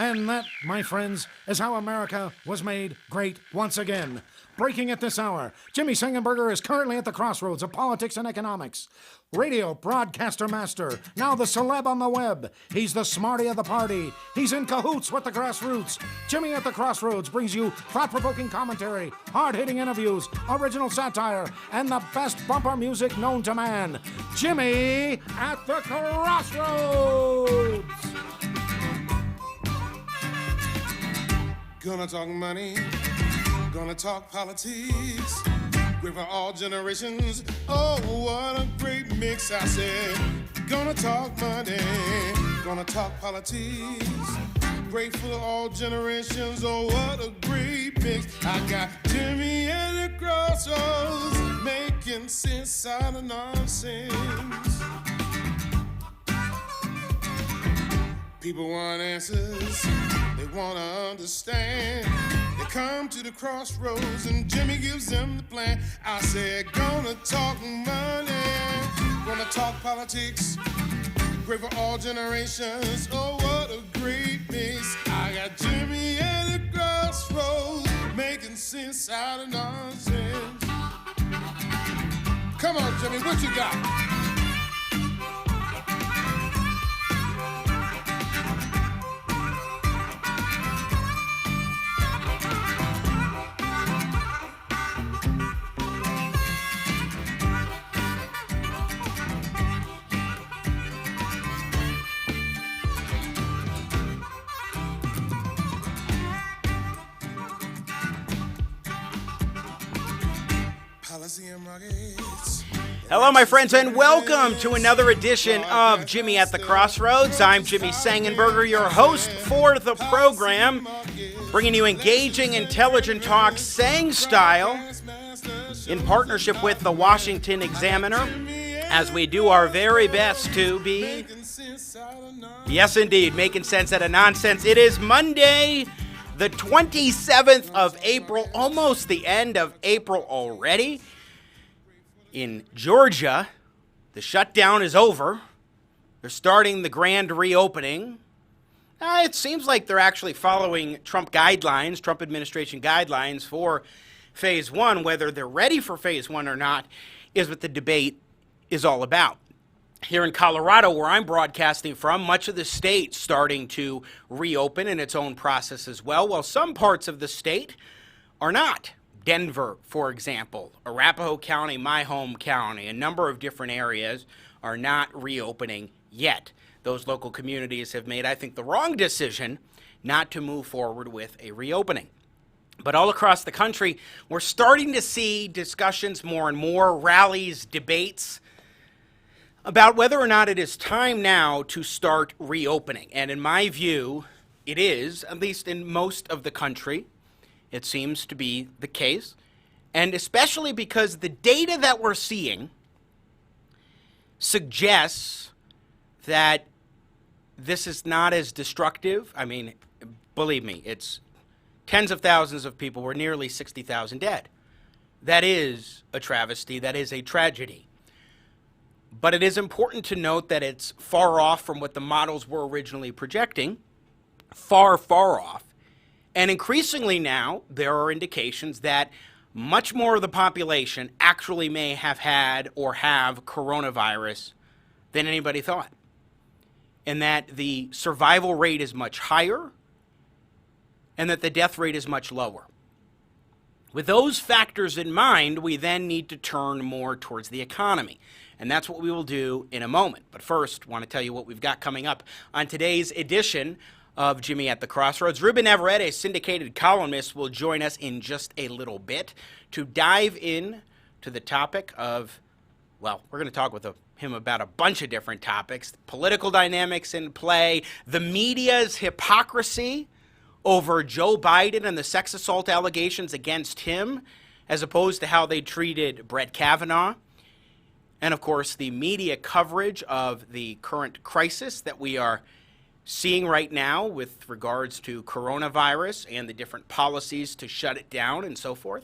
And that, my friends, is how America was made great once again. Breaking at this hour, Jimmy Sengenberger is currently at the crossroads of politics and economics. Radio broadcaster master, now the celeb on the web. He's the smarty of the party. He's in cahoots with the grassroots. Jimmy at the Crossroads brings you thought-provoking commentary, hard-hitting interviews, original satire, and the best bumper music known to man. Jimmy at the Crossroads! Gonna talk money, gonna talk politics. Great for all generations. Oh, what a great mix, I said. Gonna talk money, gonna talk politics. Great for all generations. Oh, what a great mix. I got Jimmy at the Crossroads, making sense out of nonsense. People want answers, they want to understand. They come to the crossroads and Jimmy gives them the plan. I said, gonna talk money, gonna talk politics. Great for all generations. Oh, what a great mix. I got Jimmy at the Crossroads, making sense out of nonsense. Come on, Jimmy, what you got? Hello, my friends, and welcome to another edition of Jimmy at the Crossroads. I'm Jimmy Sengenberger, your host for the program, bringing you engaging, intelligent talk, Sang style, in partnership with the Washington Examiner, as we do our very best to be, yes, indeed, making sense out of nonsense. It is Monday, the 27th of April, almost the end of April already. In Georgia, the shutdown is over. They're starting the grand reopening. It seems like they're actually following Trump administration guidelines for phase one. Whether they're ready for phase one or not is what the debate is all about. Here in Colorado, where I'm broadcasting from, much of the state starting to reopen in its own process as well, while some parts of the state are not. Denver, for example, Arapahoe County, my home county, a number of different areas are not reopening yet. Those local communities have made, I think, the wrong decision not to move forward with a reopening. But all across the country, we're starting to see discussions more and more, rallies, debates about whether or not it is time now to start reopening. And in my view, it is, at least in most of the country. It seems to be the case, and especially because the data that we're seeing suggests that this is not as destructive. I mean, believe me, it's tens of thousands of people. We're nearly 60,000 dead. That is a travesty. That is a tragedy. But it is important to note that it's far off from what the models were originally projecting, far, far off. And increasingly now, there are indications that much more of the population actually may have had or have coronavirus than anybody thought. And that the survival rate is much higher and that the death rate is much lower. With those factors in mind, we then need to turn more towards the economy. And that's what we will do in a moment. But first, I want to tell you what we've got coming up on today's edition of Jimmy at the Crossroads. Ruben Navarrette, a syndicated columnist, will join us in just a little bit to dive in to the topic of, well, we're going to talk with him about a bunch of different topics, political dynamics in play, the media's hypocrisy over Joe Biden and the sex assault allegations against him, as opposed to how they treated Brett Kavanaugh, and of course the media coverage of the current crisis that we are seeing right now with regards to coronavirus and the different policies to shut it down and so forth.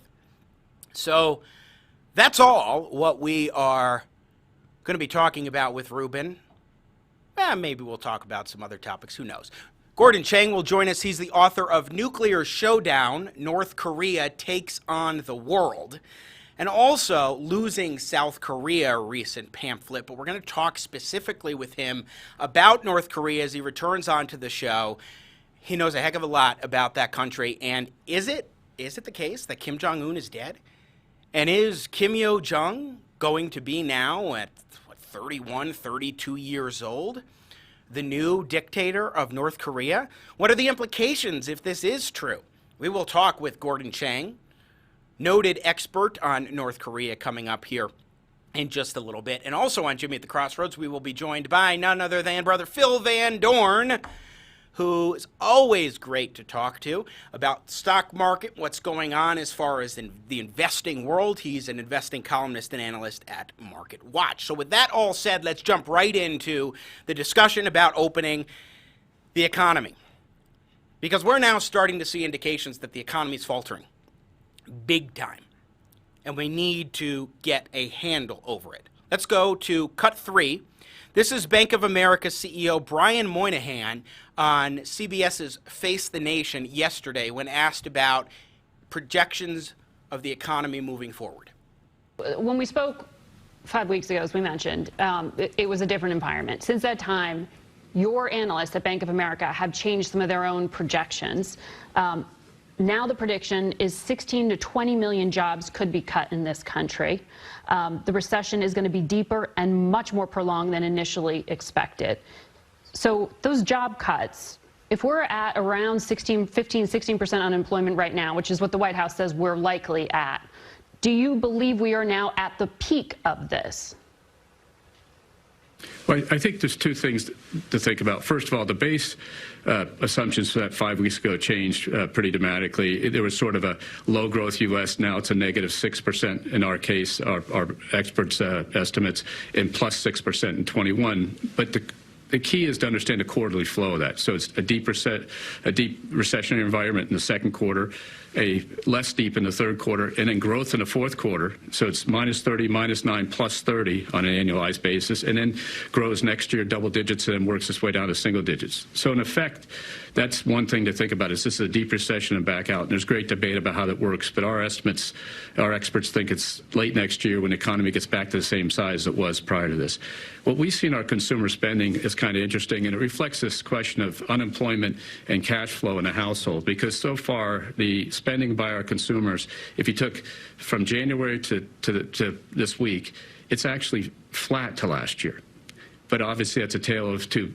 So that's all what we are going to be talking about with Ruben. Maybe we'll talk about some other topics, who knows. Gordon Chang will join us. He's the author of Nuclear Showdown, North Korea Takes on the World, and also Losing South Korea, a recent pamphlet. But we're going to talk specifically with him about North Korea as he returns onto the show. He knows a heck of a lot about that country. And is it the case that Kim Jong Un is dead? And is Kim Yo-jong going to be now at 31, 32 years old, the new dictator of North Korea? What are the implications if this is true? We will talk with Gordon Chang, noted expert on North Korea, coming up here in just a little bit. And also on Jimmy at the Crossroads, we will be joined by none other than brother Phil van Doorn, who is always great to talk to about stock market, what's going on as far as in the investing world. He's an investing columnist and analyst at MarketWatch. So with that all said, let's jump right into the discussion about opening the economy. Because we're now starting to see indications that the economy is faltering big time, and we need to get a handle over it. Let's go to cut 3. This is Bank of America CEO Brian Moynihan on CBS's Face the Nation yesterday when asked about projections of the economy moving forward. When we spoke 5 weeks ago, as we mentioned, it was a different environment. Since that time, your analysts at Bank of America have changed some of their own projections. Now the prediction is 16 to 20 million jobs could be cut in this country. The recession is going to be deeper and much more prolonged than initially expected. So those job cuts, if we're at around 16% unemployment right now, which is what the White House says we're likely at, do you believe we are now at the peak of this? Well, I think there's two things to think about. First of all, the base assumptions for that 5 weeks ago changed pretty dramatically. There was sort of a low growth U.S. Now it's a negative 6% in our case, our experts' estimates, and plus 6% in 21. But the key is to understand the quarterly flow of that. So it's a deep recessionary environment in the second quarter, a less deep in the third quarter, and then growth in the fourth quarter. So it's minus 30, minus 9, plus 30 on an annualized basis, and then grows next year double digits and then works its way down to single digits. So in effect, that's one thing to think about, is this is a deep recession and back out. And there's great debate about how that works, but our estimates, our experts think it's late next year when the economy gets back to the same size it was prior to this. What we see in our consumer spending is kind of interesting, and it reflects this question of unemployment and cash flow in a household, because so far the spending by our consumers, if you took from January to this week, it's actually flat to last year. But obviously, that's a tale of two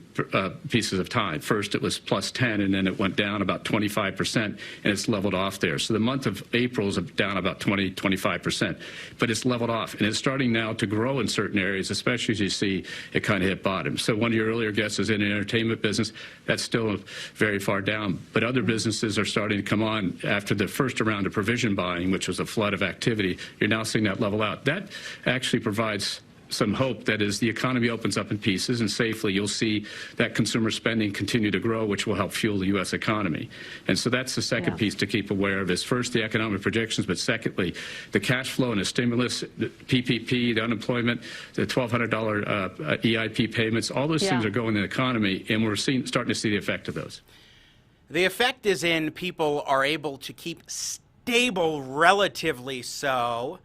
pieces of time. First, it was plus 10, and then it went down about 25%, and it's leveled off there. So the month of April is down about 25%, but it's leveled off, and it's starting now to grow in certain areas, especially as you see it kind of hit bottom. So one of your earlier guests is in the entertainment business. That's still very far down, but other businesses are starting to come on after the first round of provision buying, which was a flood of activity. You're now seeing that level out. That actually provides some hope that as the economy opens up in pieces and safely, you'll see that consumer spending continue to grow, which will help fuel the U.S. economy. And so that's the second piece to keep aware of, is first the economic projections, but secondly, the cash flow and the stimulus, the PPP, the unemployment, the $1,200 EIP payments, all those things are going in the economy, and we're starting to see the effect of those. The effect is in people are able to keep stable, relatively so.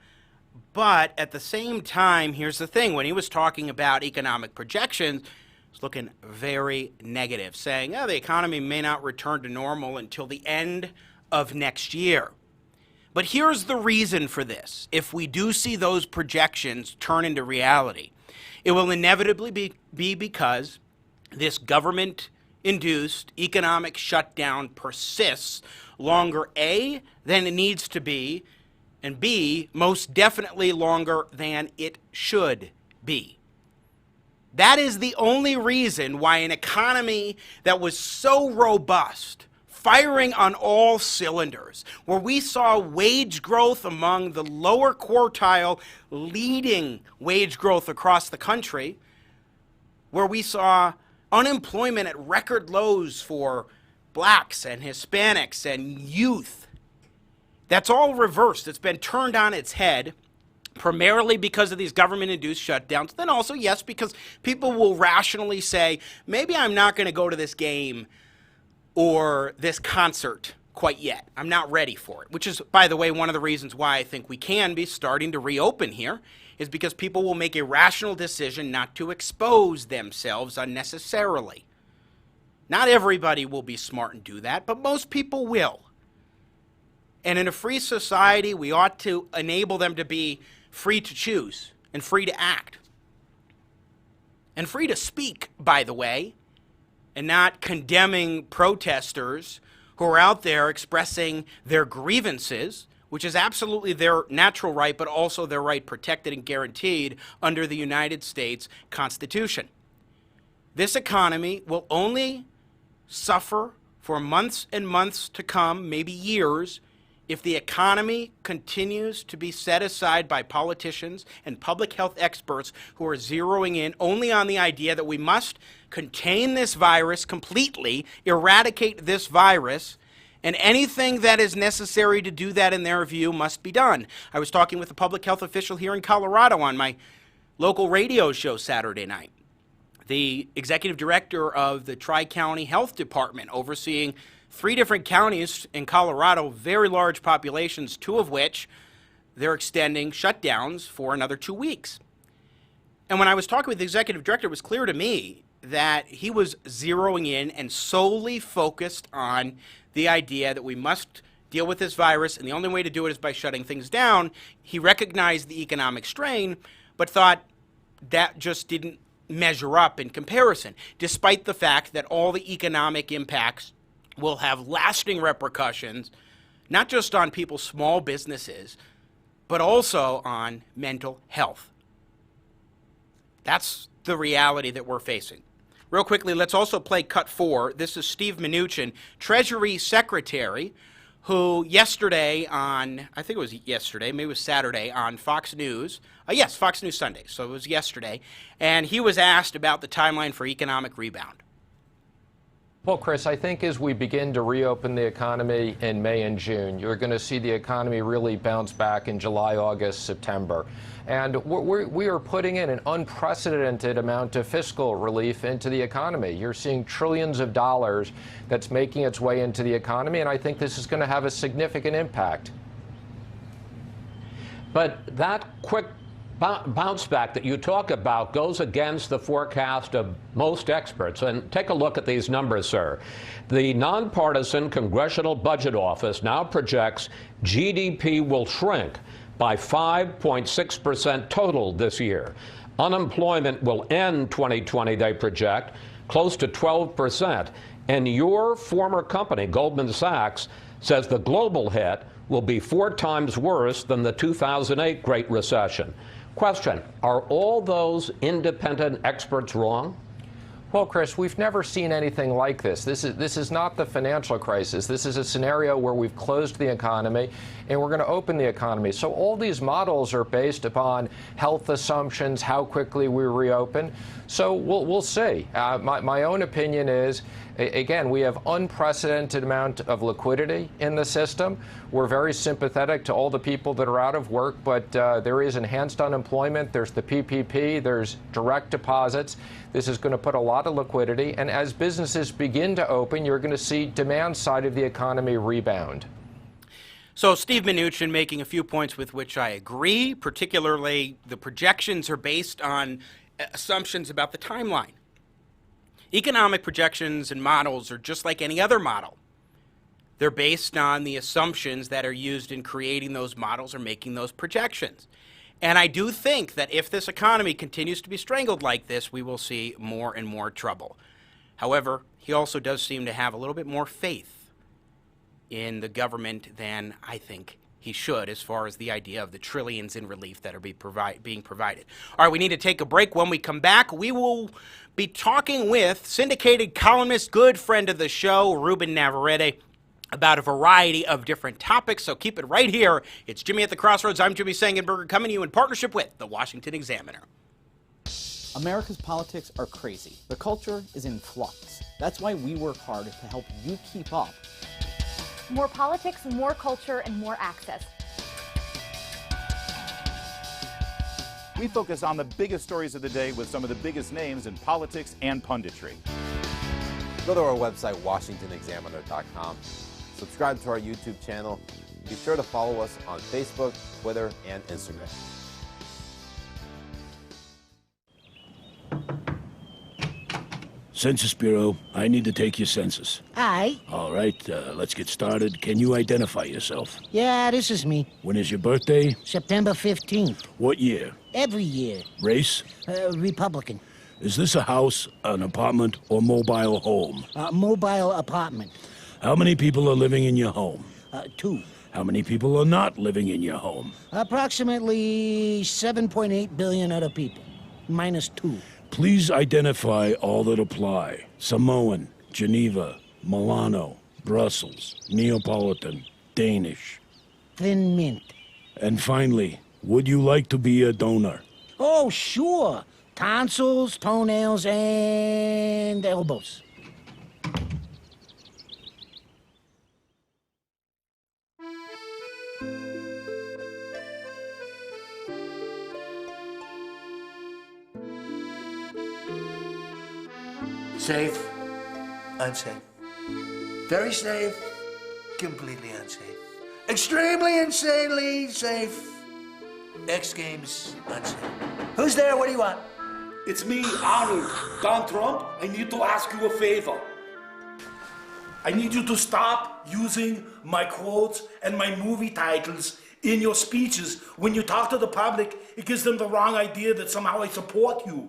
But at the same time, here's the thing. When he was talking about economic projections, he was looking very negative, saying, the economy may not return to normal until the end of next year. But here's the reason for this. If we do see those projections turn into reality, it will inevitably be because this government-induced economic shutdown persists longer, A, than it needs to be, and B, most definitely longer than it should be. That is the only reason why an economy that was so robust, firing on all cylinders, where we saw wage growth among the lower quartile, leading wage growth across the country, where we saw unemployment at record lows for blacks and Hispanics and youth, that's all reversed. It's been turned on its head, primarily because of these government-induced shutdowns. Then also, yes, because people will rationally say, maybe I'm not going to go to this game or this concert quite yet. I'm not ready for it, which is, by the way, one of the reasons why I think we can be starting to reopen here, is because people will make a rational decision not to expose themselves unnecessarily. Not everybody will be smart and do that, but most people will. And in a free society, we ought to enable them to be free to choose and free to act. And free to speak, by the way, and not condemning protesters who are out there expressing their grievances, which is absolutely their natural right, but also their right protected and guaranteed under the United States Constitution. This economy will only suffer for months and months to come, maybe years, if the economy continues to be set aside by politicians and public health experts who are zeroing in only on the idea that we must contain this virus completely, eradicate this virus, and anything that is necessary to do that in their view must be done. I was talking with a public health official here in Colorado on my local radio show Saturday night. The executive director of the Tri-County Health Department, overseeing 3 different counties in Colorado, very large populations, 2 of which they're extending shutdowns for another 2 weeks. And when I was talking with the executive director, it was clear to me that he was zeroing in and solely focused on the idea that we must deal with this virus, and the only way to do it is by shutting things down. He recognized the economic strain, but thought that just didn't measure up in comparison, despite the fact that all the economic impacts will have lasting repercussions, not just on people's small businesses, but also on mental health. That's the reality that we're facing. Real quickly, let's also play cut 4. This is Steve Mnuchin, Treasury Secretary, who yesterday on, I think it was yesterday, maybe it was Saturday, on Fox News, yes, Fox News Sunday, so it was yesterday, and he was asked about the timeline for economic rebound. Well, Chris, I think as we begin to reopen the economy in May and June, you're going to see the economy really bounce back in July, August, September. And we are putting in an unprecedented amount of fiscal relief into the economy. You're seeing trillions of dollars that's making its way into the economy, and I think this is going to have a significant impact. But that quick bounce back that you talk about goes against the forecast of most experts. And take a look at these numbers, sir. The nonpartisan Congressional Budget Office now projects GDP will shrink by 5.6% total this year. Unemployment will end 2020, they project, close to 12%. And your former company, Goldman Sachs, says the global hit will be 4 times worse than the 2008 Great Recession. Question, are all those independent experts wrong? Well, Chris, we've never seen anything like this. This is not the financial crisis. This is a scenario where we've closed the economy and we're going to open the economy. So all these models are based upon health assumptions, how quickly we reopen. So we'll see. My own opinion is, again, we have unprecedented amount of liquidity in the system. We're very sympathetic to all the people that are out of work, but there is enhanced unemployment. There's the PPP. There's direct deposits. This is going to put a lot of liquidity. And as businesses begin to open, you're going to see demand side of the economy rebound. So Steve Mnuchin making a few points with which I agree, particularly the projections are based on assumptions about the timeline. Economic projections and models are just like any other model. They're based on the assumptions that are used in creating those models or making those projections. And I do think that if this economy continues to be strangled like this, we will see more and more trouble. However, he also does seem to have a little bit more faith in the government than I think he should, as far as the idea of the trillions in relief that are being provided. All right, we need to take a break. When we come back, we will be talking with syndicated columnist, good friend of the show, Ruben Navarrette, about a variety of different topics. So keep it right here. It's Jimmy at the Crossroads. I'm Jimmy Sengenberger, coming to you in partnership with the Washington Examiner. America's politics are crazy. The culture is in flux. That's why we work hard to help you keep up. More politics, more culture, and more access. We focus on the biggest stories of the day with some of the biggest names in politics and punditry. Go to our website, WashingtonExaminer.com. Subscribe to our YouTube channel. Be sure to follow us on Facebook, Twitter, and Instagram. Census Bureau, I need to take your census. Aye. All right, let's get started. Can you identify yourself? Yeah, this is me. When is your birthday? September 15th. What year? Every year. Race? Republican. Is this a house, an apartment, or mobile home? Mobile apartment. How many people are living in your home? 2. How many people are not living in your home? Approximately 7.8 billion other people. Minus 2. Please identify all that apply. Samoan, Geneva, Milano, Brussels, Neapolitan, Danish. Thin mint. And finally, would you like to be a donor? Oh, sure. Tonsils, toenails, and elbows. Safe, unsafe. Very safe, completely unsafe. Extremely insanely safe. X Games unsafe. Who's there? What do you want? It's me, Arnold. Donald Trump, I need to ask you a favor. I need you to stop using my quotes and my movie titles in your speeches. When you talk to the public, it gives them the wrong idea that somehow I support you.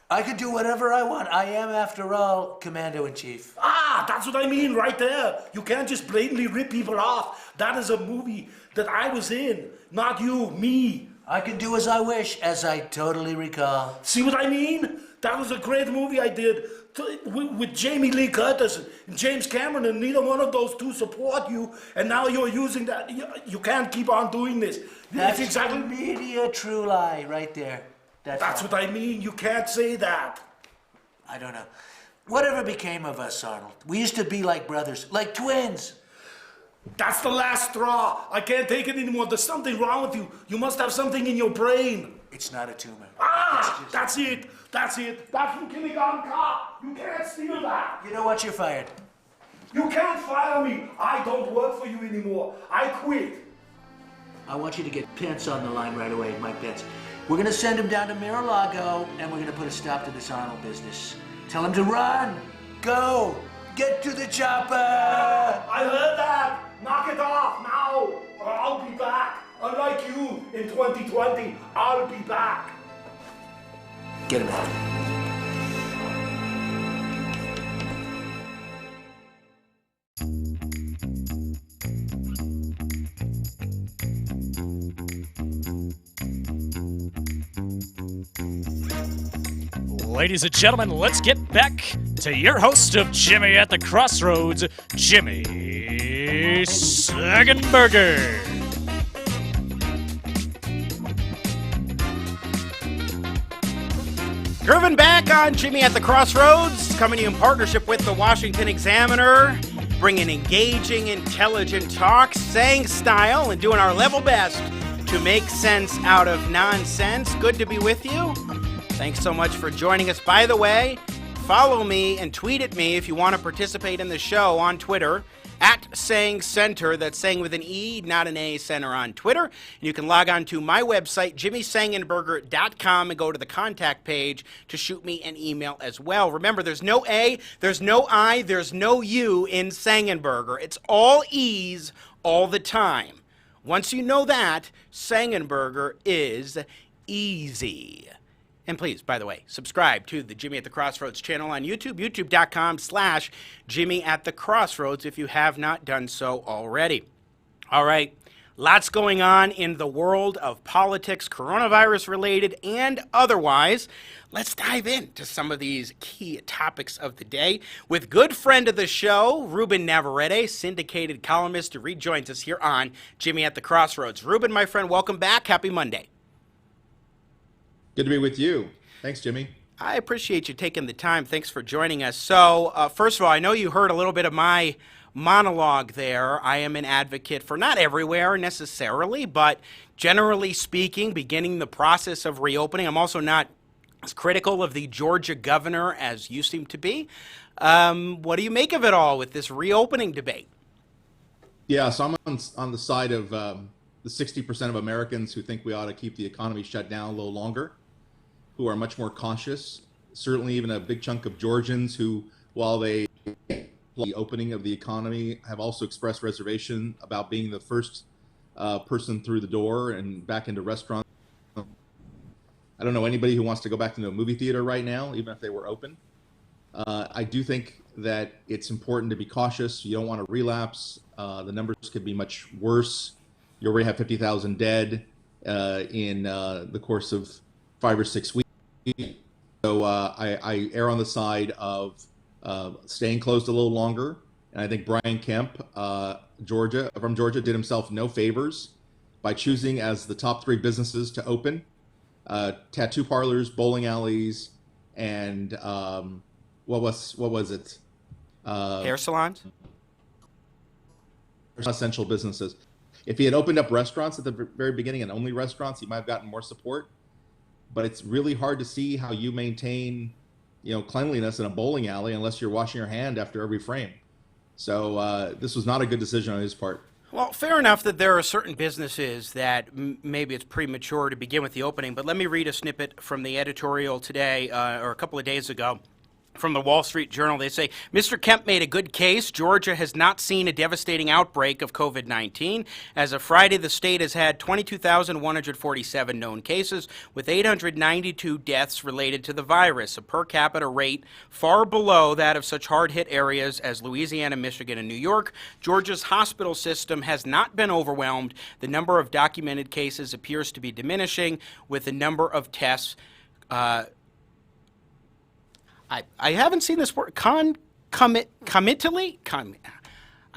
I can do whatever I want. I am, after all, Commander-in-Chief. Ah, that's what I mean right there. You can't just blatantly rip people off. That is a movie that I was in, not you, me. I can do as I wish, as I totally recall. See what I mean? That was a great movie I did with Jamie Lee Curtis and James Cameron, and neither one of those two support you, and now you're using that. You can't keep on doing this. That's it's exactly media true lie right there. That's what I mean. You can't say that. I don't know. Whatever became of us, Arnold? We used to be like brothers, like twins. That's the last straw. I can't take it anymore. There's something wrong with you. You must have something in your brain. It's not a tumor. Ah, that's it. That's it. That's from kindergarten cop. You can't steal that. You know what? You're fired. You can't fire me. I don't work for you anymore. I quit. I want you to get Pence on the line right away, Mike Pence. We're going to send him down to Mar-a-Lago, and we're going to put a stop to this Arnold business. Tell him to run. Go. Get to the chopper. I heard that. Knock it off now, or I'll be back. Unlike you in 2020, I'll be back. Get him out. Ladies and gentlemen, let's get back to your host of Jimmy at the Crossroads, Jimmy Sengenberger. Grooving back on Jimmy at the Crossroads, coming to you in partnership with the Washington Examiner, bringing engaging, intelligent talk, saying style, and doing our level best to make sense out of nonsense. Good to be with you. Thanks so much for joining us. By the way, follow me and tweet at me if you want to participate in the show on Twitter, at Saying Center. That's saying with an E, not an A, center on Twitter. And you can log on to my website, jimmysengenberger.com, and go to the contact page to shoot me an email as well. Remember, there's no A, there's no I, there's no U in Sengenberger. It's all E's all the time. Once you know that, Sengenberger is easy. And please, by the way, subscribe to the Jimmy at the Crossroads channel on YouTube, youtube.com/Jimmy at the Crossroads if you have not done so already. All right, lots going on in the world of politics, coronavirus related and otherwise. Let's dive into some of these key topics of the day with good friend of the show, Ruben Navarrette, syndicated columnist, who rejoins us here on Jimmy at the Crossroads. Ruben, my friend, welcome back. Happy Monday. Good to be with you. Thanks, Jimmy. I appreciate you taking the time. Thanks for joining us. So, first of all, I know you heard a little bit of my monologue there. I am an advocate for not everywhere necessarily, but generally speaking, beginning the process of reopening. I'm also not as critical of the Georgia governor as you seem to be. What do you make of it all with this reopening debate? Yeah, so I'm on the side of the 60% of Americans who think we ought to keep the economy shut down a little longer, who are much more cautious. Certainly even a big chunk of Georgians who, while they the opening of the economy, have also expressed reservation about being the first person through the door and back into restaurants. I don't know anybody who wants to go back to a movie theater right now, even if they were open. I do think that it's important to be cautious. You don't want to relapse. The numbers could be much worse. You already have 50,000 dead in the course of 5 or 6 weeks. So I err on the side of staying closed a little longer. And I think Brian Kemp, from Georgia, did himself no favors by choosing as the top 3 businesses to open tattoo parlors, bowling alleys, and what was it? Hair salons? Essential businesses. If he had opened up restaurants at the very beginning and only restaurants, he might have gotten more support. But it's really hard to see how you maintain, cleanliness in a bowling alley unless you're washing your hand after every frame. So this was not a good decision on his part. Well, fair enough that there are certain businesses that maybe it's premature to begin with the opening, but let me read a snippet from the editorial today, or a couple of days ago, from the Wall Street Journal. They say, Mr. Kemp made a good case. Georgia has not seen a devastating outbreak of COVID-19. As of Friday, the state has had 22,147 known cases, with 892 deaths related to the virus, a per capita rate far below that of such hard-hit areas as Louisiana, Michigan, and New York. Georgia's hospital system has not been overwhelmed. The number of documented cases appears to be diminishing, with the number of tests I haven't seen this word concomitantly.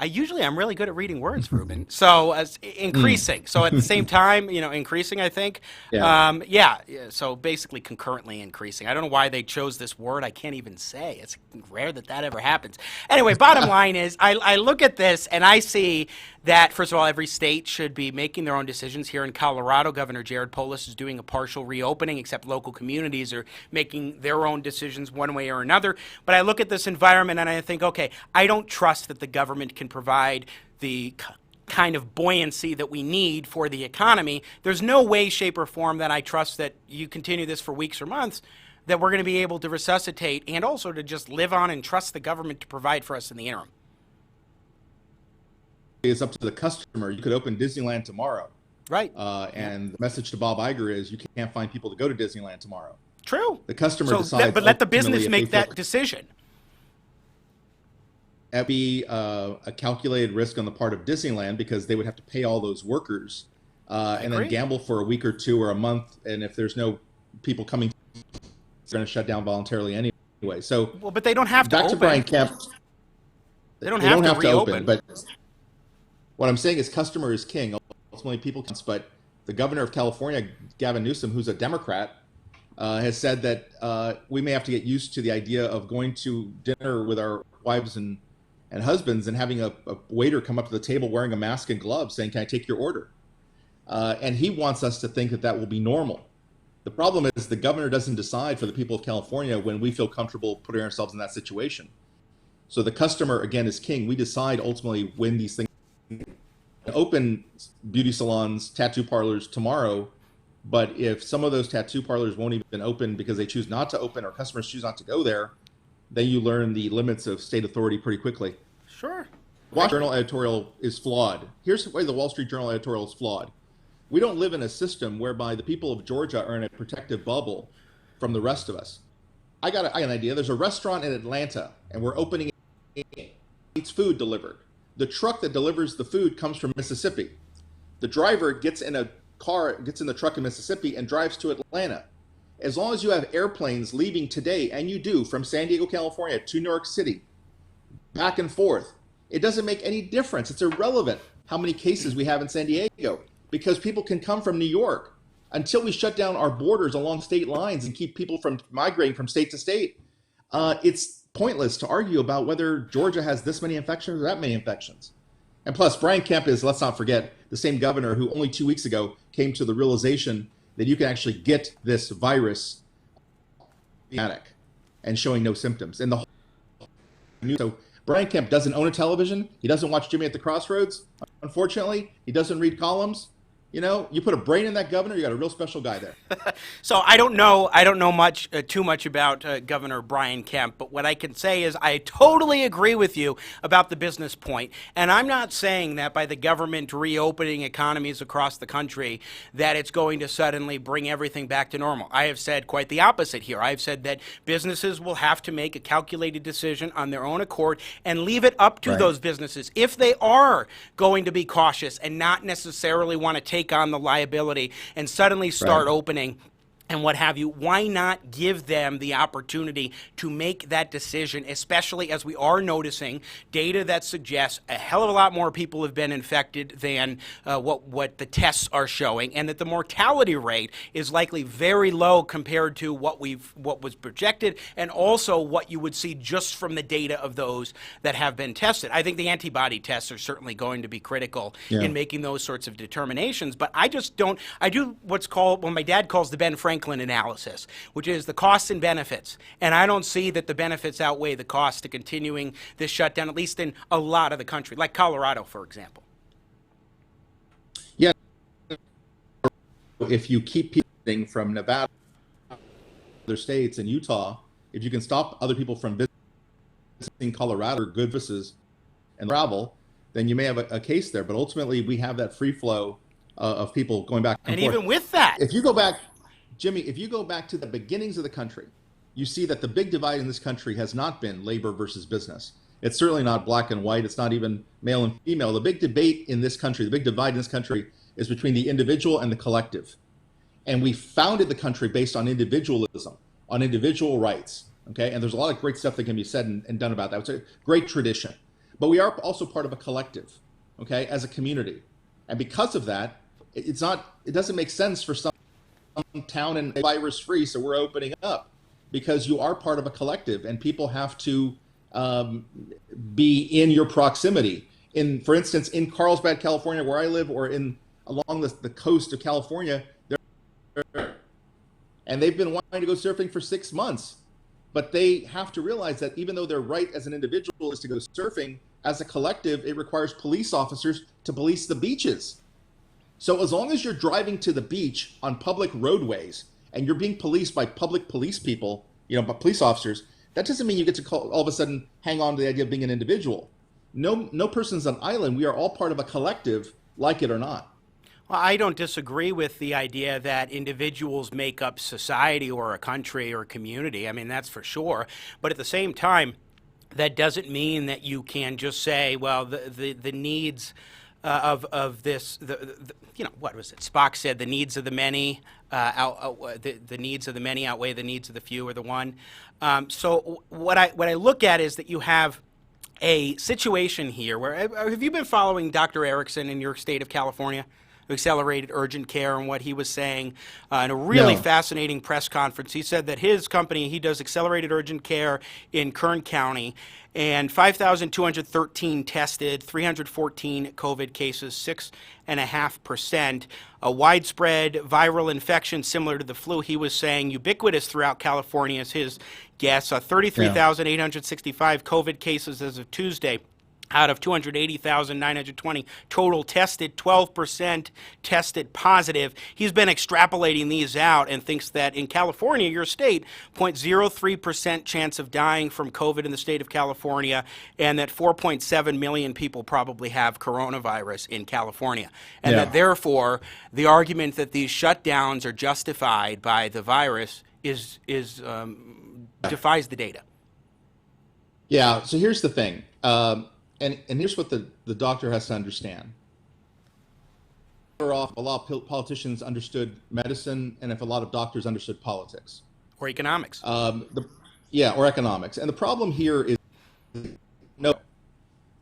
I'm really good at reading words, Ruben. So increasing. So at the same time, increasing, I think. Yeah. So basically concurrently increasing. I don't know why they chose this word. I can't even say. It's rare that ever happens. Anyway, bottom line is I look at this and I see that, first of all, every state should be making their own decisions. Here in Colorado, Governor Jared Polis is doing a partial reopening, except local communities are making their own decisions one way or another. But I look at this environment and I think, okay, I don't trust that the government can provide the kind of buoyancy that we need for the economy. There's no way, shape, or form that I trust that you continue this for weeks or months, that we're going to be able to resuscitate and also to just live on and trust the government to provide for us in the interim. It's up to the customer. You could open Disneyland tomorrow. Right. And the message to Bob Iger is you can't find people to go to Disneyland tomorrow. True. The customer decides. But let the business make that decision. That'd be a calculated risk on the part of Disneyland because they would have to pay all those workers and then gamble for a week or two or a month. And if there's no people coming, they're going to shut down voluntarily anyway. So, but they don't have to back open. to Brian Kemp. They don't have to open. But what I'm saying is customer is king. Ultimately, people can. But the governor of California, Gavin Newsom, who's a Democrat, has said that we may have to get used to the idea of going to dinner with our wives and husbands and having a waiter come up to the table wearing a mask and gloves saying, "Can I take your order?" And he wants us to think that will be normal. The problem is the governor doesn't decide for the people of California when we feel comfortable putting ourselves in that situation. So the customer, again, is king. We decide ultimately when these things open. Beauty salons, tattoo parlors tomorrow. But if some of those tattoo parlors won't even open because they choose not to open or customers choose not to go there, then you learn the limits of state authority pretty quickly. Sure. Wall Street Journal editorial is flawed. Here's the way the Wall Street Journal editorial is flawed. We don't live in a system whereby the people of Georgia are in a protective bubble from the rest of us. I got an idea. There's a restaurant in Atlanta, and we're opening it's food delivered. The truck that delivers the food comes from Mississippi. The driver gets in the truck in Mississippi and drives to Atlanta. As long as you have airplanes leaving today, and you do, from San Diego, California to New York City, back and forth, it doesn't make any difference. It's irrelevant how many cases we have in San Diego because people can come from New York. Until we shut down our borders along state lines and keep people from migrating from state to state, it's pointless to argue about whether Georgia has this many infections or that many infections. And plus, Brian Kemp is, let's not forget, the same governor who only 2 weeks ago came to the realization that you can actually get this virus and showing no symptoms. And the whole so Brian Kemp doesn't own a television. He doesn't watch Jimmy at the Crossroads. Unfortunately, he doesn't read columns. You know, you put a brain in that governor, you got a real special guy there. So I don't know much too much about Governor Brian Kemp, but what I can say is I totally agree with you about the business point. And I'm not saying that by the government reopening economies across the country that it's going to suddenly bring everything back to normal. I have said quite the opposite here. I've said that businesses will have to make a calculated decision on their own accord and leave it up to those businesses if they are going to be cautious and not necessarily want to take on the liability and suddenly start opening and what have you. Why not give them the opportunity to make that decision, especially as we are noticing data that suggests a hell of a lot more people have been infected than what the tests are showing, and that the mortality rate is likely very low compared to what was projected, and also what you would see just from the data of those that have been tested. I think the antibody tests are certainly going to be critical in making those sorts of determinations, but I do what's called, what my dad calls the Ben Franklin analysis, which is the costs and benefits. And I don't see that the benefits outweigh the costs to continuing this shutdown, at least in a lot of the country, like Colorado, for example. Yeah. If you keep people from Nevada, other states, and Utah, if you can stop other people from visiting Colorado or good businesses and travel, then you may have a case there. But ultimately, we have that free flow of people going back and forth. Even with that, if you go back, Jimmy, if you go back to the beginnings of the country, you see that the big divide in this country has not been labor versus business. It's certainly not black and white. It's not even male and female. The big debate in this country, the big divide in this country is between the individual and the collective. And we founded the country based on individualism, on individual rights. Okay. And there's a lot of great stuff that can be said and done about that. It's a great tradition. But we are also part of a collective, okay, as a community. And because of that, it doesn't make sense for some town and virus free, so we're opening up, because you are part of a collective and people have to be in your proximity. For instance, in Carlsbad, California, where I live, or along the coast of California, and they've been wanting to go surfing for 6 months, but they have to realize that even though their right as an individual is to go surfing, as a collective, it requires police officers to police the beaches. So as long as you're driving to the beach on public roadways and you're being policed by public police people, by police officers, that doesn't mean you get to all of a sudden hang on to the idea of being an individual. No person's an island. We are all part of a collective, like it or not. Well, I don't disagree with the idea that individuals make up society or a country or a community. I mean, that's for sure. But at the same time, that doesn't mean that you can just say, well, the needs of this, what was it? Spock said the needs of the many the needs of the many outweigh the needs of the few or the one. So what I look at is that you have a situation here where, have you been following Dr. Erickson in your state of California? Accelerated urgent care, and what he was saying in a really fascinating press conference. He said that his company, he does accelerated urgent care in Kern County, and 5,213 tested, 314 COVID cases, 6.5%. A widespread viral infection similar to the flu, he was saying, ubiquitous throughout California is his guess. 33,865 COVID cases as of Tuesday. Out of 280,920 total tested, 12% tested positive. He's been extrapolating these out and thinks that in California, your state, 0.03% chance of dying from COVID in the state of California, and that 4.7 million people probably have coronavirus in California. And that therefore, the argument that these shutdowns are justified by the virus defies the data. Yeah, so here's the thing. And here's what the doctor has to understand. A lot of politicians understood medicine, and if a lot of doctors understood politics. Or economics. Or economics. And the problem here is,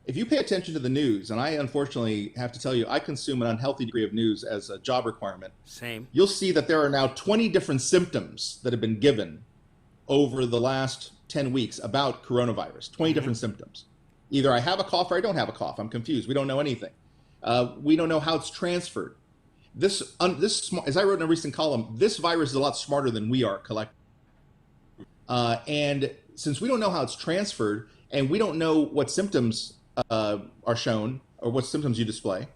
if you pay attention to the news, and I unfortunately have to tell you, I consume an unhealthy degree of news as a job requirement. Same. You'll see that there are now 20 different symptoms that have been given over the last 10 weeks about coronavirus, 20 different symptoms. Either I have a cough or I don't have a cough. I'm confused. We don't know anything. We don't know how it's transferred. As I wrote in a recent column, this virus is a lot smarter than we are collectively. And since we don't know how it's transferred, and we don't know what symptoms are shown or what symptoms you display,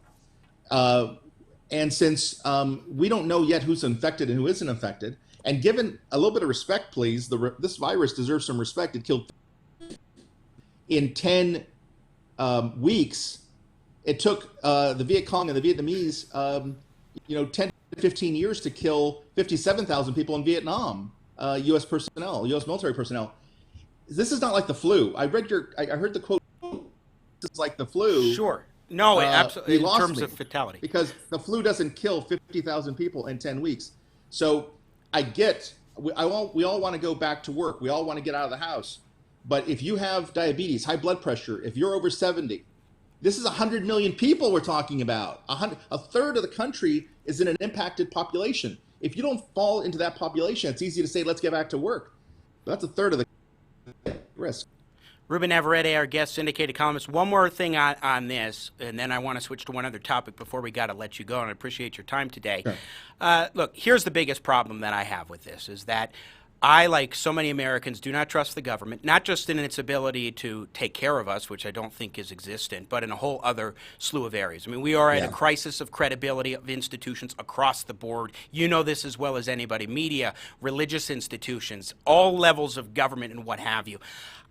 and since we don't know yet who's infected and who isn't infected, and given a little bit of respect, please, this virus deserves some respect. It killed in 10 weeks. It took the Viet Cong and the Vietnamese, 10 to 15 years to kill 57,000 people in Vietnam, U.S. personnel, U.S. military personnel. This is not like the flu. I heard the quote, this is like the flu. Sure. No, absolutely. In terms of fatality. Because the flu doesn't kill 50,000 people in 10 weeks. So I get, we all want to go back to work. We all want to get out of the house. But if you have diabetes, high blood pressure, if you're over 70, this is 100 million people we're talking about. A third of the country is in an impacted population. If you don't fall into that population, it's easy to say, let's get back to work. But that's a third of the risk. Ruben Navarrette, our guest syndicated columnist. One more thing on this, and then I want to switch to one other topic before we got to let you go, and I appreciate your time today. Sure. Look, here's the biggest problem that I have with this, is that I, like so many Americans, do not trust the government, not just in its ability to take care of us, which I don't think is existent, but in a whole other slew of areas. I mean, we are at a crisis of credibility of institutions across the board. You know this as well as anybody. Media, religious institutions, all levels of government and what have you.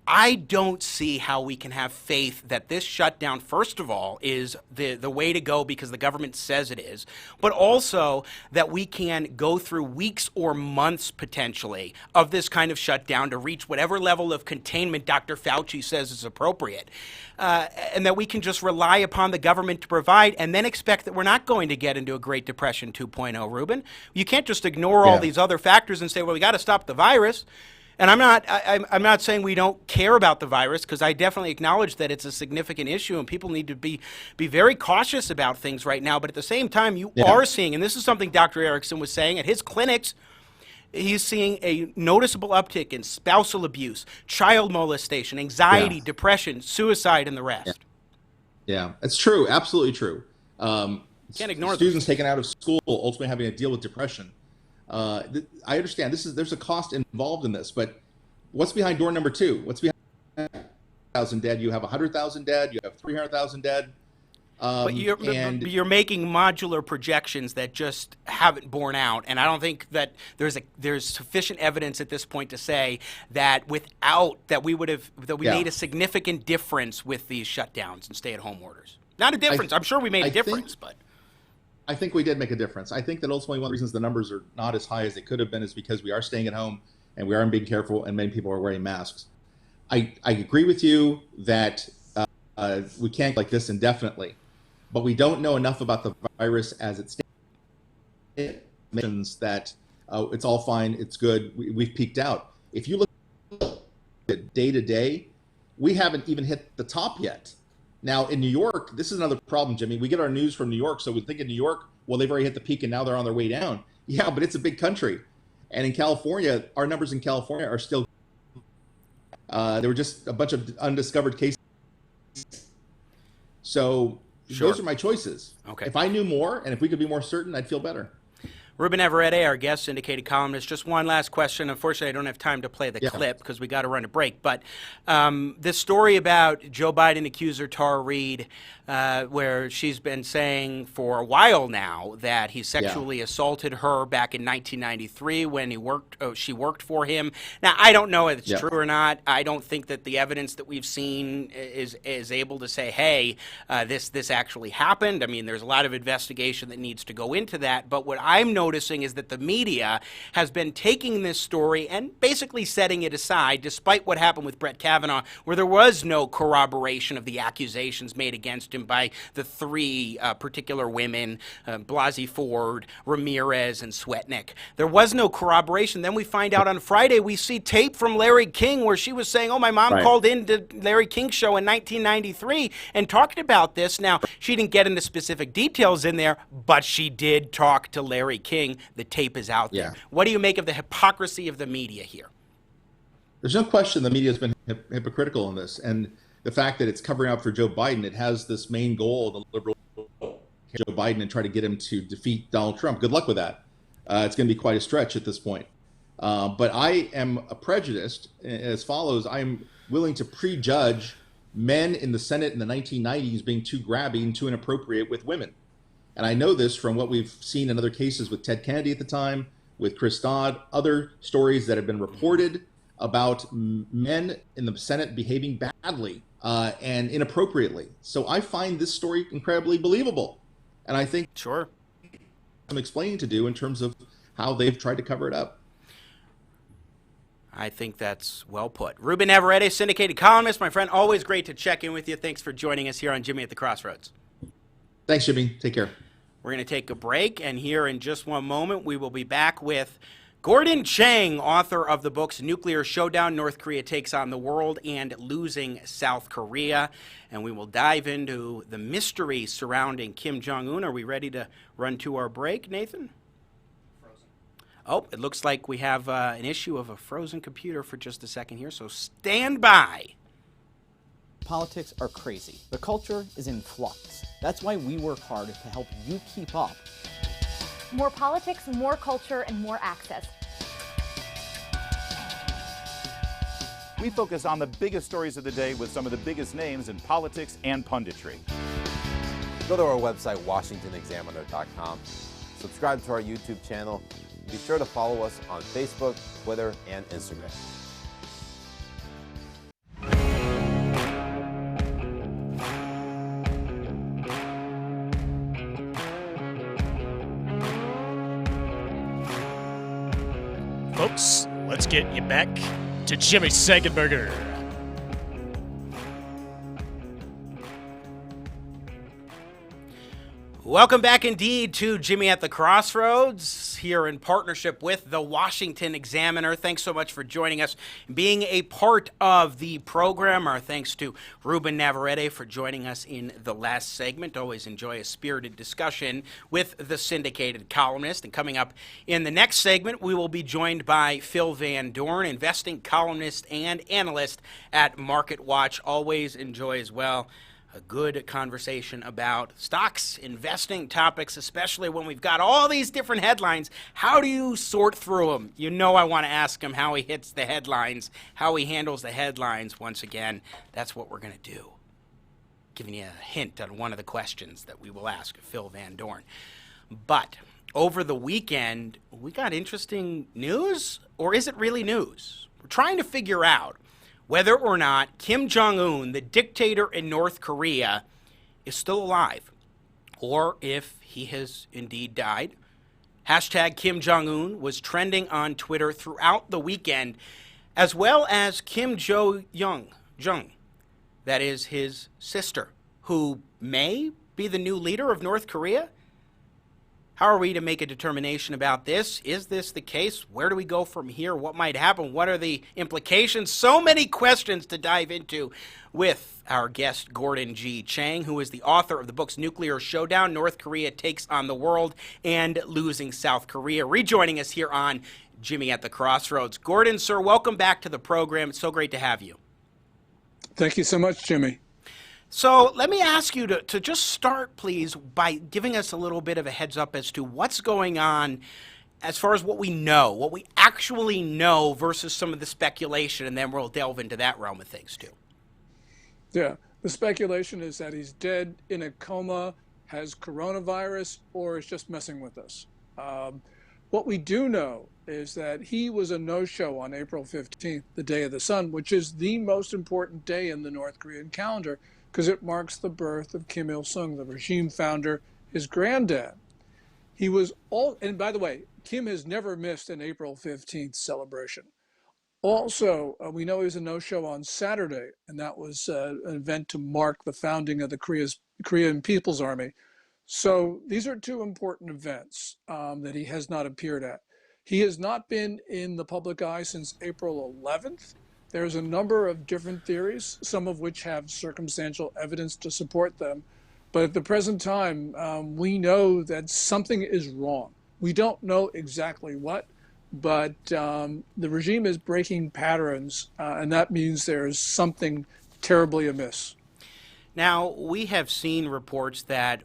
I don't see how we can have faith that this shutdown, first of all, is the way to go because the government says it is, but also that we can go through weeks or months potentially of this kind of shutdown to reach whatever level of containment Dr. Fauci says is appropriate, and that we can just rely upon the government to provide and then expect that we're not going to get into a Great Depression 2.0, Ruben. You can't just ignore all these other factors and say, well, we got to stop the virus. And I'm not saying we don't care about the virus, because I definitely acknowledge that it's a significant issue and people need to be very cautious about things right now. But at the same time, you are seeing, and this is something Dr. Erickson was saying at his clinics, he's seeing a noticeable uptick in spousal abuse, child molestation, anxiety, depression, suicide, and the rest. Yeah, it's true. Absolutely true. Can't ignore students taken out of school ultimately having to deal with depression. I understand there's a cost involved in this, but what's behind door number 2? What's behind 100,000 dead? You have 100,000 dead. You have 300,000 dead. But you're making modular projections that just haven't borne out, and I don't think that there's sufficient evidence at this point to say that we made a significant difference with these shutdowns and stay-at-home orders. Not a difference. I'm sure we made a difference, but. I think we did make a difference. I think that ultimately one of the reasons the numbers are not as high as they could have been is because we are staying at home and we are being careful and many people are wearing masks. I agree with you that we can't like this indefinitely, but we don't know enough about the virus as it stands that it's all fine, it's good, we've peaked out. If you look at day to day, we haven't even hit the top yet. Now, in New York, this is another problem, Jimmy. We get our news from New York, so we think in New York, well, they've already hit the peak and now they're on their way down. Yeah, but it's a big country. And in California, our numbers in California are still, there were just a bunch of undiscovered cases. So those are my choices. Okay. If I knew more and if we could be more certain, I'd feel better. Ruben Navarrette, our guest syndicated columnist. Just one last question. Unfortunately, I don't have time to play the clip because we got to run a break. But this story about Joe Biden accuser Tara Reade, where she's been saying for a while now that he sexually assaulted her back in 1993 when she worked for him. Now, I don't know if it's true or not. I don't think that the evidence that we've seen is able to say, hey, this actually happened. I mean, there's a lot of investigation that needs to go into that. But what I'm noticing is that the media has been taking this story and basically setting it aside, despite what happened with Brett Kavanaugh, where there was no corroboration of the accusations made against him by the three particular women, Blasey Ford, Ramirez, and Swetnick. There was no corroboration. Then we find out on Friday, we see tape from Larry King where she was saying, oh, my mom called into Larry King's show in 1993 and talked about this. Now, she didn't get into specific details in there, but she did talk to Larry King. The tape is out there. What do you make of the hypocrisy of the media here? There's no question the media has been hypocritical in this. And the fact that it's covering up for Joe Biden, it has this main goal, the liberal Joe Biden, and try to get him to defeat Donald Trump. Good luck with that. It's going to be quite a stretch at this point. But I am prejudiced as follows. I'm willing to prejudge men in the Senate in the 1990s being too grabby and too inappropriate with women. And I know this from what we've seen in other cases with Ted Kennedy at the time, with Chris Dodd, other stories that have been reported about men in the Senate behaving badly and inappropriately. So I find this story incredibly believable. And I think some explaining to do in terms of how they've tried to cover it up. I think that's well put. Ruben Navarrette, syndicated columnist. My friend, always great to check in with you. Thanks for joining us here on Jimmy at the Crossroads. Thanks, Jimmy. Take care. We're going to take a break, and here in just one moment, we will be back with Gordon Chang, author of the books Nuclear Showdown, North Korea Takes on the World, and Losing South Korea. And we will dive into the mystery surrounding Kim Jong Un. Are we ready to run to our break, Nathan? Oh, it looks like we have an issue of a frozen computer for just a second here, so stand by. Politics are crazy. The culture is in flux. That's why we work hard to help you keep up. More politics, more culture, and more access. We focus on the biggest stories of the day with some of the biggest names in politics and punditry. Go to our website, WashingtonExaminer.com. Subscribe to our YouTube channel. Be sure to follow us on Facebook, Twitter, and Instagram. Folks, let's get you back to Jimmy Sengenberger. Welcome back indeed to Jimmy at the Crossroads, here in partnership with the Washington Examiner. Thanks so much for joining us and being a part of the program. Our thanks to Ruben Navarrette for joining us in the last segment. Always enjoy a spirited discussion with the syndicated columnist. And coming up in the next segment, we will be joined by Phil van Doorn, investing columnist and analyst at MarketWatch. Always enjoy as well a good conversation about stocks, investing topics, especially when we've got all these different headlines. How do you sort through them? You know I want to ask him how he hits the headlines, how he handles the headlines. Once again, that's what we're going to do. Giving you a hint on one of the questions that we will ask Phil van Doorn. But over the weekend, we got interesting news, or is it really news? We're trying to figure out whether or not Kim Jong Un, the dictator in North Korea, is still alive, or if he has indeed died. Hashtag Kim Jong Un was trending on Twitter throughout the weekend, as well as Kim Jong, that is his sister, who may be the new leader of North Korea. How are we to make a determination about this? Is this the case? Where do we go from here? What might happen? What are the implications? So many questions to dive into with our guest, Gordon G. Chang, who is the author of the books Nuclear Showdown, North Korea Takes on the World, and Losing South Korea. Rejoining us here on Jimmy at the Crossroads. Gordon, sir, welcome back to the program. It's so great to have you. Thank you so much, Jimmy. So let me ask you to just start, please, by giving us a little bit of a heads up as to what's going on as far as what we know, what we actually know versus some of the speculation, and then we'll delve into that realm of things, too. Yeah, the speculation is that he's dead, in a coma, has coronavirus, or is just messing with us. What we do know is that he was a no-show on April 15th, the Day of the Sun, which is the most important day in the North Korean calendar, because it marks the birth of Kim Il-sung, the regime founder, his granddad. He was and by the way, Kim has never missed an April 15th celebration. Also, we know he was a no-show on Saturday, and that was an event to mark the founding of the Korean People's Army. So these are two important events that he has not appeared at. He has not been in the public eye since April 11th. There's a number of different theories, some of which have circumstantial evidence to support them. But at the present time, we know that something is wrong. We don't know exactly what, but the regime is breaking patterns, and that means there's something terribly amiss. Now, we have seen reports that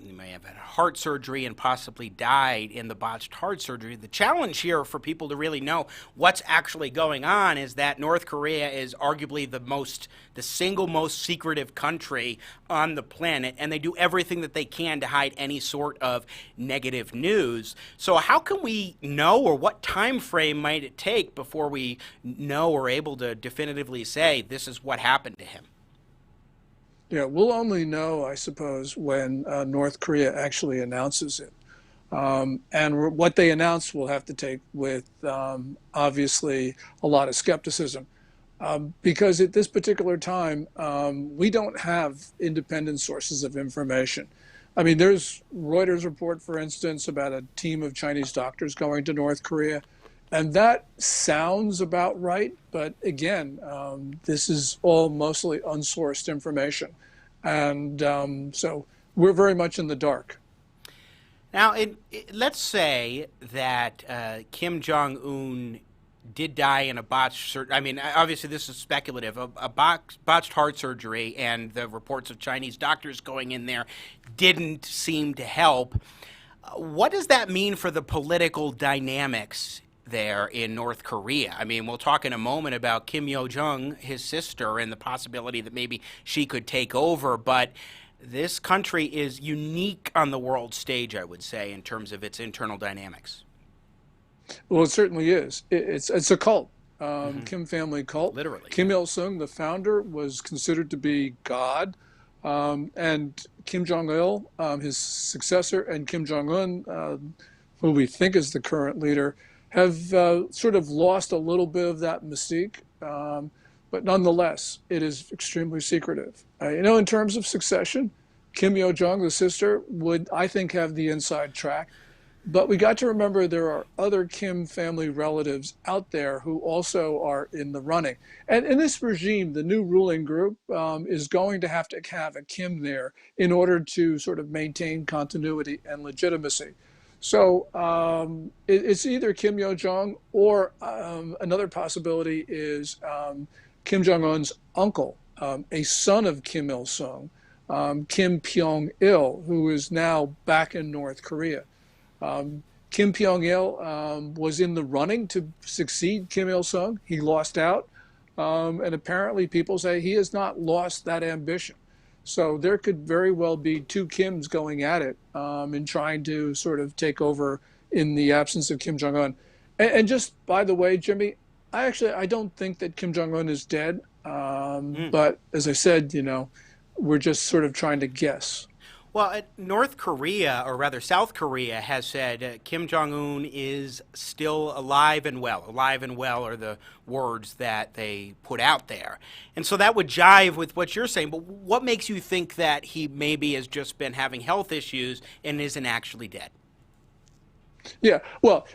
he may have had heart surgery and possibly died in the botched heart surgery. The challenge here for people to really know what's actually going on is that North Korea is arguably the single most secretive country on the planet, and they do everything that they can to hide any sort of negative news. So how can we know, or what time frame might it take before we know or able to definitively say this is what happened to him? Yeah, we'll only know, I suppose, when North Korea actually announces it. And what they announce will have to take with, obviously, a lot of skepticism. Because at this particular time, we don't have independent sources of information. I mean, there's Reuters report, for instance, about a team of Chinese doctors going to North Korea. And that sounds about right, but again, this is all mostly unsourced information. And so we're very much in the dark. Now, let's say that Kim Jong Un did die in a botched surgery. I mean, obviously this is speculative. A botched heart surgery, and the reports of Chinese doctors going in there didn't seem to help. What does that mean for the political dynamics there in North Korea? I mean, we'll talk in a moment about Kim Yo-jong, his sister, and the possibility that maybe she could take over, but this country is unique on the world stage, I would say, in terms of its internal dynamics. Well, it certainly is. It's a cult, Kim family cult. Literally. Kim Il-sung, the founder, was considered to be God, and Kim Jong-il, his successor, and Kim Jong-un, who we think is the current leader, have sort of lost a little bit of that mystique, but nonetheless, it is extremely secretive. In terms of succession, Kim Yo-jong, the sister, would, I think, have the inside track. But we got to remember there are other Kim family relatives out there who also are in the running. And in this regime, the new ruling group is going to have a Kim there in order to sort of maintain continuity and legitimacy. So it's either Kim Yo-jong, or another possibility is Kim Jong-un's uncle, a son of Kim Il-sung, Kim Pyong-il, who is now back in North Korea. Kim Pyong-il was in the running to succeed Kim Il-sung. He lost out, and apparently people say he has not lost that ambition. So there could very well be two Kims going at it and trying to sort of take over in the absence of Kim Jong-un. And just by the way, Jimmy, I don't think that Kim Jong-un is dead. But as I said, we're just sort of trying to guess. Well, North Korea, or rather South Korea, has said Kim Jong-un is still alive and well. Alive and well are the words that they put out there. And so that would jive with what you're saying. But what makes you think that he maybe has just been having health issues and isn't actually dead? Yeah, well,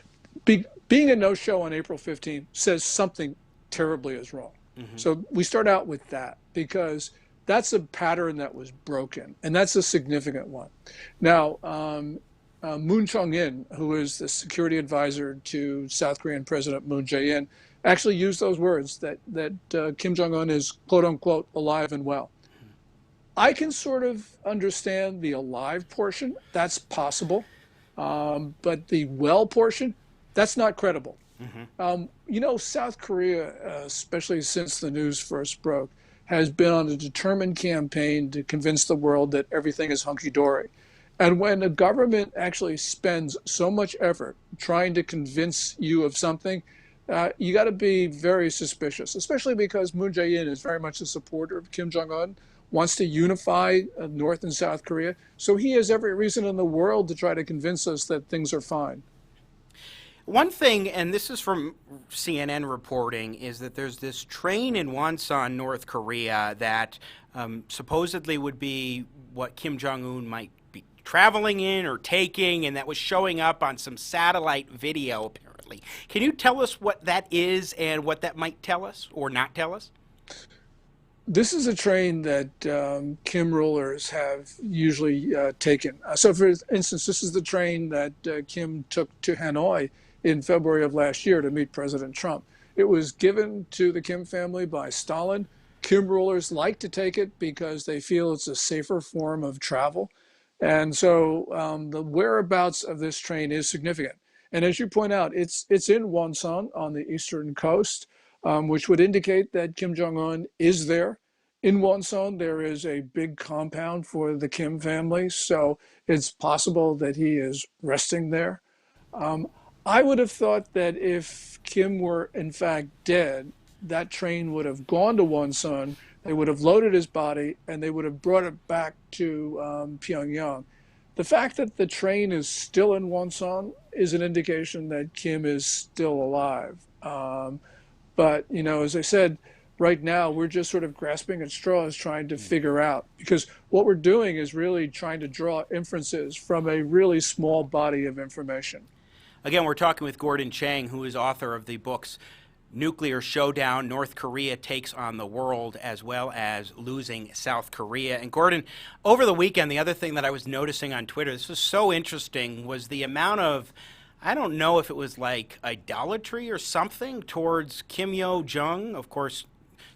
being a no-show on April 15th says something terribly is wrong. Mm-hmm. So we start out with that because that's a pattern that was broken, and that's a significant one. Now, Moon Chong-in, who is the security advisor to South Korean President Moon Jae-in, actually used those words that Kim Jong-un is, quote unquote, alive and well. I can sort of understand the alive portion. That's possible. But the well portion, that's not credible. Mm-hmm. South Korea, especially since the news first broke, has been on a determined campaign to convince the world that everything is hunky-dory. And when a government actually spends so much effort trying to convince you of something, you got to be very suspicious, especially because Moon Jae-in is very much a supporter of Kim Jong-un, wants to unify North and South Korea. So he has every reason in the world to try to convince us that things are fine. One thing, and this is from CNN reporting, is that there's this train in Wonsan, North Korea, that supposedly would be what Kim Jong-un might be traveling in or taking, and that was showing up on some satellite video, apparently. Can you tell us what that is and what that might tell us or not tell us? This is a train that Kim rulers have usually taken. So, for instance, this is the train that Kim took to Hanoi in February of last year to meet President Trump. It was given to the Kim family by Stalin. Kim rulers like to take it because they feel it's a safer form of travel. And so the whereabouts of this train is significant. And as you point out, it's in Wonsan on the eastern coast, which would indicate that Kim Jong Un is there. In Wonsan, there is a big compound for the Kim family, so it's possible that he is resting there. I would have thought that if Kim were in fact dead, that train would have gone to Wonsan, they would have loaded his body, and they would have brought it back to Pyongyang. The fact that the train is still in Wonsan is an indication that Kim is still alive. But, you know, as I said, right now we're just sort of grasping at straws trying to figure out, because what we're doing is really trying to draw inferences from a really small body of information. Again, we're talking with Gordon Chang, who is author of the books Nuclear Showdown, North Korea Takes on the World, as well as Losing South Korea. And Gordon, over the weekend, the other thing that I was noticing on Twitter, this was so interesting, was the amount of, I don't know if it was like idolatry or something towards Kim Yo-jong, of course,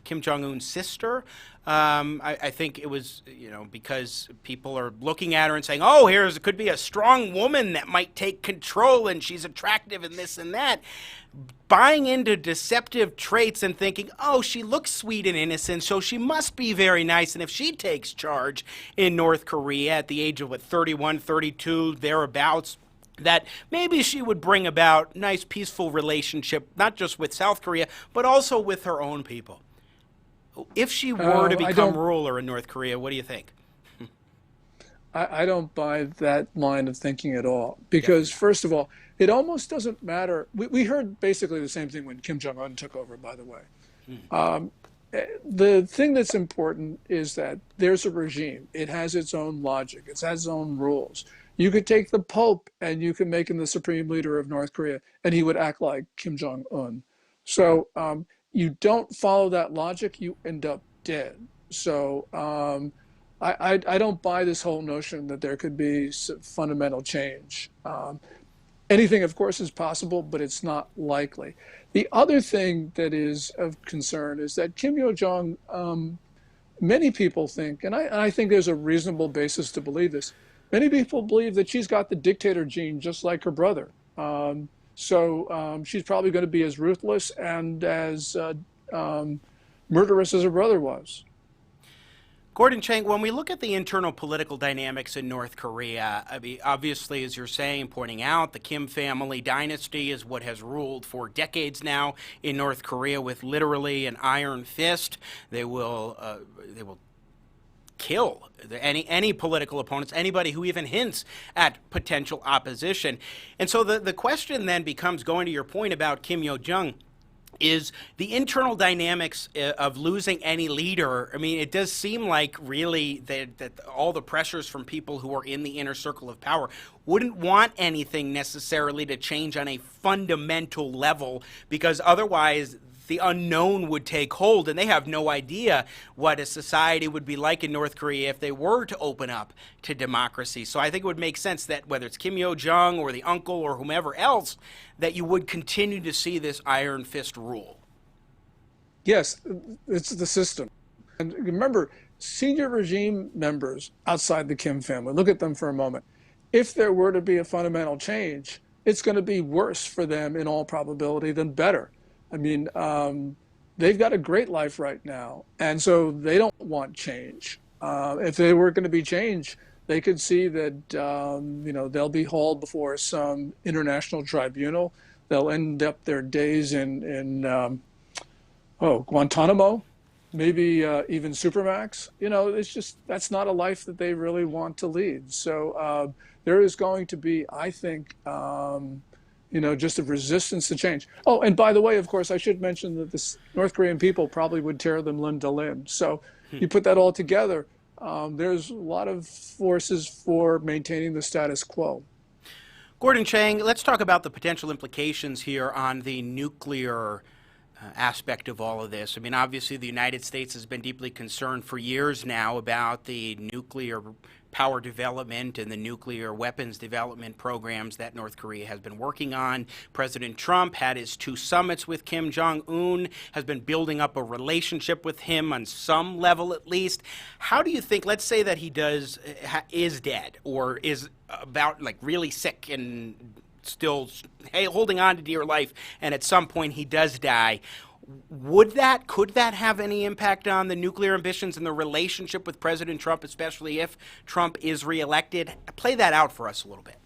Kim Jong Un's sister. I think it was, you know, because people are looking at her and saying, oh, could be a strong woman that might take control and she's attractive and this and that. Buying into deceptive traits and thinking, oh, she looks sweet and innocent, so she must be very nice. And if she takes charge in North Korea at the age of, 31, 32, thereabouts, that maybe she would bring about nice, peaceful relationship, not just with South Korea, but also with her own people. If she were to become ruler in North Korea, what do you think? I don't buy that line of thinking at all. Because, first of all, it almost doesn't matter. We heard basically the same thing when Kim Jong Un took over, by the way. The thing that's important is that there's a regime. It has its own logic. It has its own rules. You could take the Pope and you can make him the supreme leader of North Korea, and he would act like Kim Jong Un. So you don't follow that logic, you end up dead. So I don't buy this whole notion that there could be some fundamental change. Anything, of course, is possible, but it's not likely. The other thing that is of concern is that Kim Yo-jong, many people think, and I think there's a reasonable basis to believe this, many people believe that she's got the dictator gene just like her brother. So she's probably going to be as ruthless and as murderous as her brother was. Gordon Chang, when we look at the internal political dynamics in North Korea, I mean, obviously, as you're saying, pointing out, the Kim family dynasty is what has ruled for decades now in North Korea with literally an iron fist. They will kill any political opponents, anybody who even hints at potential opposition. And so the question then becomes, going to your point about Kim Yo-jong, is the internal dynamics of losing any leader. I mean, it does seem like really that all the pressures from people who are in the inner circle of power wouldn't want anything necessarily to change on a fundamental level, because otherwise the unknown would take hold, and they have no idea what a society would be like in North Korea if they were to open up to democracy. So I think it would make sense that whether it's Kim Yo-jong or the uncle or whomever else, that you would continue to see this iron fist rule. Yes, it's the system. And remember, senior regime members outside the Kim family, look at them for a moment. If there were to be a fundamental change, it's going to be worse for them in all probability than better. I mean, they've got a great life right now, and so they don't want change. If there were going to be change, they could see that, they'll be hauled before some international tribunal. They'll end up their days in Guantanamo, maybe even Supermax. You know, it's just, that's not a life that they really want to lead. So there is going to be, I think, just a resistance to change. Oh, and by the way, of course, I should mention that the North Korean people probably would tear them limb to limb. So you put that all together, there's a lot of forces for maintaining the status quo. Gordon Chang, let's talk about the potential implications here on the nuclear aspect of all of this. I mean, obviously, the United States has been deeply concerned for years now about the nuclear power development and the nuclear weapons development programs that North Korea has been working on. President Trump had his 2 summits with Kim Jong Un, has been building up a relationship with him on some level at least. How do you think, let's say that he is dead or is about like really sick and still holding on to dear life, and at some point he does die, could that have any impact on the nuclear ambitions and the relationship with President Trump, especially if Trump is reelected? Play that out for us a little bit.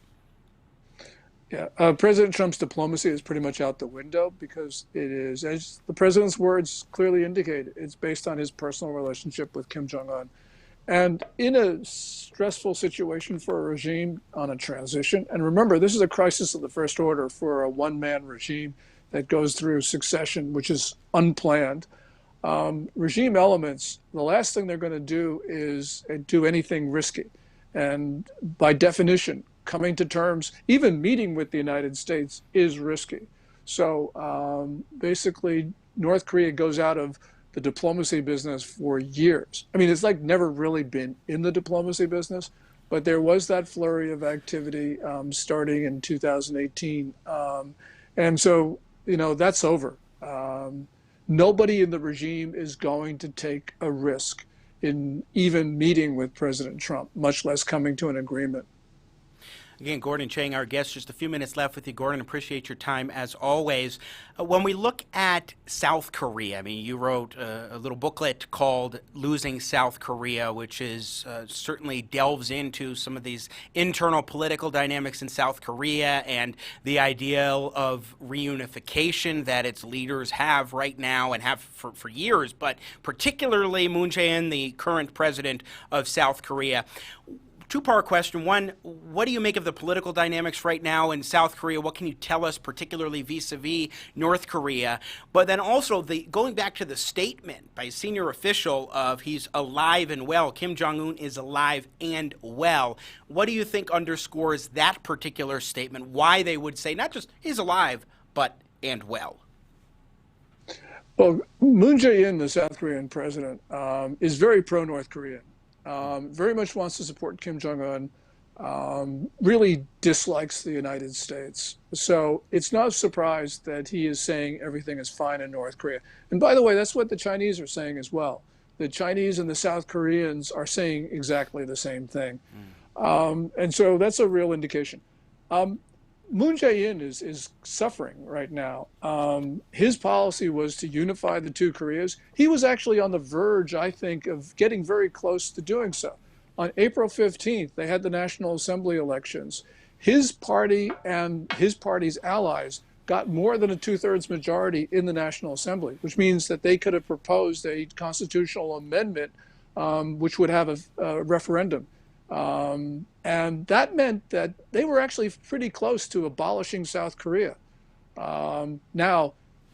Yeah, President Trump's diplomacy is pretty much out the window because it is, as the president's words clearly indicate, it's based on his personal relationship with Kim Jong Un. And in a stressful situation for a regime on a transition, and remember, this is a crisis of the first order for a one-man regime that goes through succession, which is unplanned. Regime elements, the last thing they're going to do is do anything risky. And by definition, coming to terms, even meeting with the United States is risky. So basically, North Korea goes out of the diplomacy business for years. I mean, it's like never really been in the diplomacy business, but there was that flurry of activity starting in 2018. And so, you know, that's over. Nobody in the regime is going to take a risk in even meeting with President Trump, much less coming to an agreement. Again, Gordon Chang, our guest. Just a few minutes left with you, Gordon. Appreciate your time as always. When we look at South Korea, I mean, you wrote a little booklet called Losing South Korea, which is certainly delves into some of these internal political dynamics in South Korea and the ideal of reunification that its leaders have right now and have for years, but particularly Moon Jae-in, the current president of South Korea. Two-part question. One, what do you make of the political dynamics right now in South Korea? What can you tell us, particularly vis-a-vis North Korea? But then also, going back to the statement by a senior official of he's alive and well, Kim Jong Un is alive and well. What do you think underscores that particular statement, why they would say not just he's alive, but and well? Well, Moon Jae-in, the South Korean president, is very pro-North Korean. Very much wants to support Kim Jong Un, really dislikes the United States. So it's not a surprise that he is saying everything is fine in North Korea. And by the way, that's what the Chinese are saying as well. The Chinese and the South Koreans are saying exactly the same thing. And so that's a real indication. Moon Jae-in is suffering right now. His policy was to unify the two Koreas. He was actually on the verge, I think, of getting very close to doing so. On April 15th, they had the National Assembly elections. His party and his party's allies got more than a 2/3 majority in the National Assembly, which means that they could have proposed a constitutional amendment which would have a referendum. And that meant that they were actually pretty close to abolishing South Korea. Now,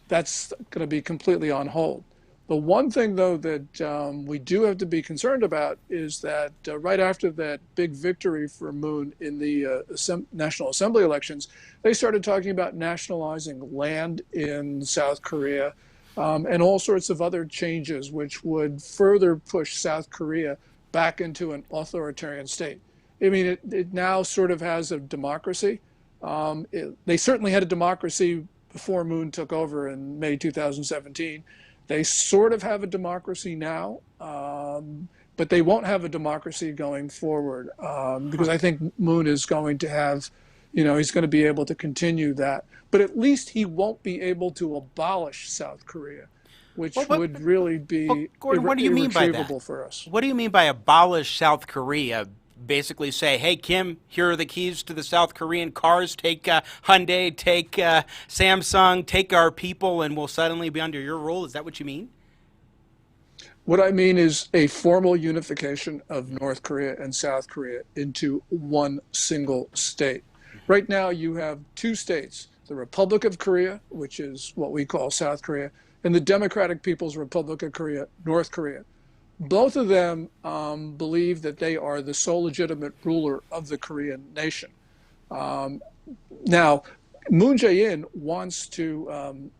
that's going to be completely on hold. The one thing, though, that we do have to be concerned about is that right after that big victory for Moon in the National Assembly elections, they started talking about nationalizing land in South Korea and all sorts of other changes which would further push South Korea back into an authoritarian state. I mean, it now sort of has a democracy. They certainly had a democracy before Moon took over in May 2017. They sort of have a democracy now, but they won't have a democracy going forward because I think Moon is going to have, you know, he's going to be able to continue that. But at least he won't be able to abolish South Korea, which would really be Gordon, what do you mean by that? For us. What do you mean by abolish South Korea? Basically say, hey, Kim, here are the keys to the South Korean cars. Take Hyundai, take Samsung, take our people, and we'll suddenly be under your rule. Is that what you mean? What I mean is a formal unification of North Korea and South Korea into one single state. Right now, you have two states, the Republic of Korea, which is what we call South Korea, and the Democratic People's Republic of Korea, North Korea. Both of them believe that they are the sole legitimate ruler of the Korean nation. Now, Moon Jae-in wants to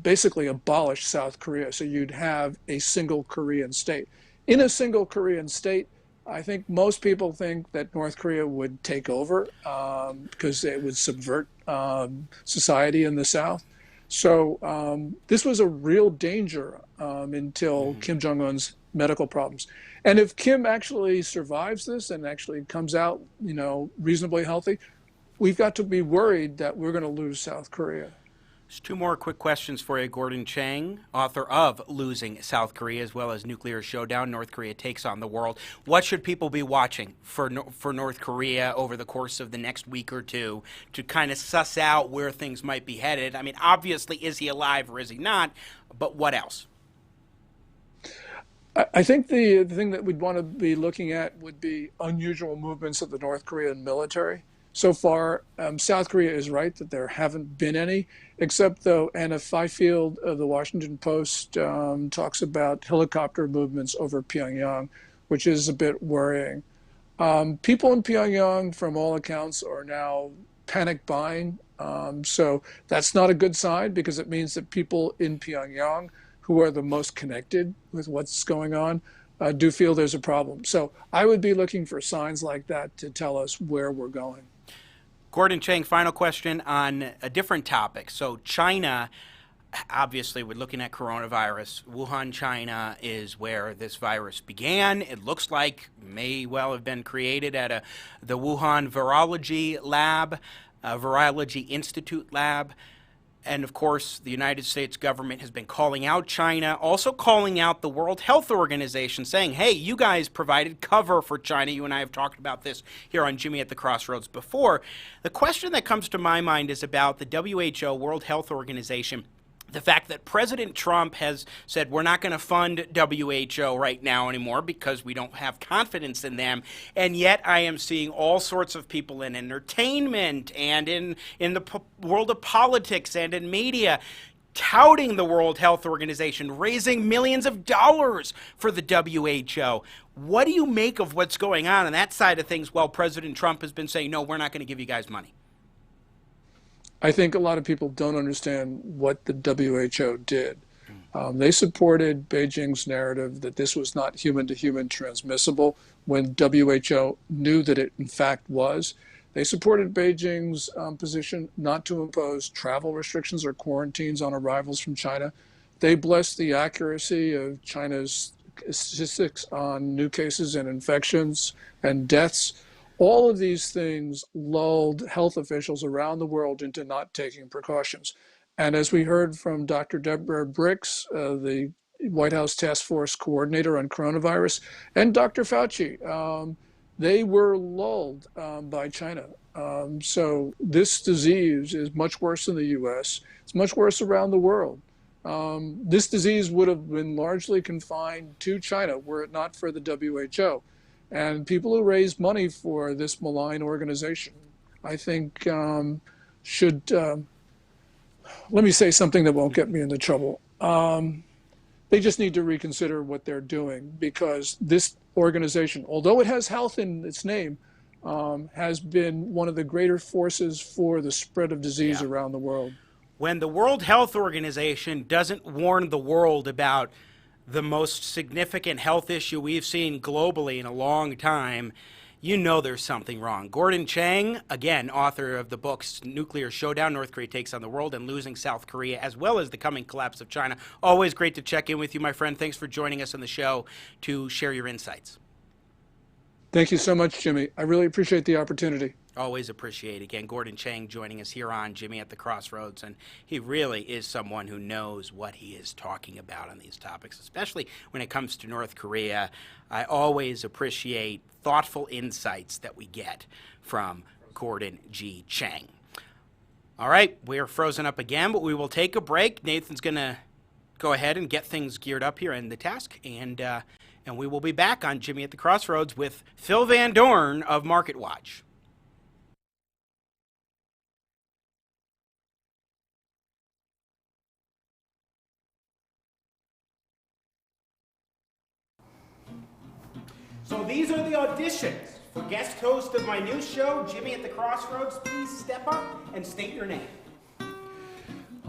basically abolish South Korea, so you'd have a single Korean state. In a single Korean state, I think most people think that North Korea would take over because it would subvert society in the South. So this was a real danger until Kim Jong Un's medical problems. And if Kim actually survives this and actually comes out, reasonably healthy, we've got to be worried that we're going to lose South Korea. There's two more quick questions for you. Gordon Chang, author of Losing South Korea, as well as Nuclear Showdown, North Korea Takes on the World. What should people be watching for North Korea over the course of the next week or two to kind of suss out where things might be headed? I mean, obviously, is he alive or is he not? But what else? I think the thing that we'd want to be looking at would be unusual movements of the North Korean military. So far, South Korea is right that there haven't been any, except though Anna Fifield of the Washington Post talks about helicopter movements over Pyongyang, which is a bit worrying. People in Pyongyang, from all accounts, are now panic buying. So that's not a good sign, because it means that people in Pyongyang, who are the most connected with what's going on, do feel there's a problem. So I would be looking for signs like that to tell us where we're going. Gordon Chang, final question on a different topic. So China, obviously we're looking at coronavirus. Wuhan, China is where this virus began. It looks like may well have been created at the Wuhan Virology Lab, Virology Institute Lab. And, of course, the United States government has been calling out China, also calling out the World Health Organization, saying, hey, you guys provided cover for China. You and I have talked about this here on Jimmy at the Crossroads before. The question that comes to my mind is about the WHO, World Health Organization. The fact that President Trump has said we're not going to fund WHO right now anymore because we don't have confidence in them, and yet I am seeing all sorts of people in entertainment and in the world of politics and in media touting the World Health Organization, raising millions of dollars for the WHO. What do you make of what's going on that side of things while President Trump has been saying, no, we're not going to give you guys money? I think a lot of people don't understand what the WHO did. They supported Beijing's narrative that this was not human-to-human transmissible when WHO knew that it in fact was. They supported Beijing's position not to impose travel restrictions or quarantines on arrivals from China. They blessed the accuracy of China's statistics on new cases and infections and deaths. All of these things lulled health officials around the world into not taking precautions. And as we heard from Dr. Deborah Birx, the White House Task Force coordinator on coronavirus, and Dr. Fauci, they were lulled by China. So this disease is much worse in the US. It's much worse around the world. This disease would have been largely confined to China were it not for the WHO. And people who raise money for this malign organization, I think, should, let me say something that won't get me into trouble. They just need to reconsider what they're doing, because this organization, although it has health in its name, has been one of the greater forces for the spread of disease around the world. When the World Health Organization doesn't warn the world about the most significant health issue we've seen globally in a long time, you know there's something wrong. Gordon Chang, again, author of the books Nuclear Showdown, North Korea Takes on the World, and Losing South Korea, as well as the coming collapse of China. Always great to check in with you, my friend. Thanks for joining us on the show to share your insights. Thank you so much, Jimmy. I really appreciate the opportunity. Always appreciate. Again, Gordon Chang joining us here on Jimmy at the Crossroads, and he really is someone who knows what he is talking about on these topics, especially when it comes to North Korea. I always appreciate thoughtful insights that we get from Gordon G. Chang. All right, we're frozen up again, but we will take a break. Nathan's going to go ahead and get things geared up here in the task, and we will be back on Jimmy at the Crossroads with Phil Van Doorn of MarketWatch. So these are the auditions for guest host of my new show, Jimmy at the Crossroads. Please step up and state your name.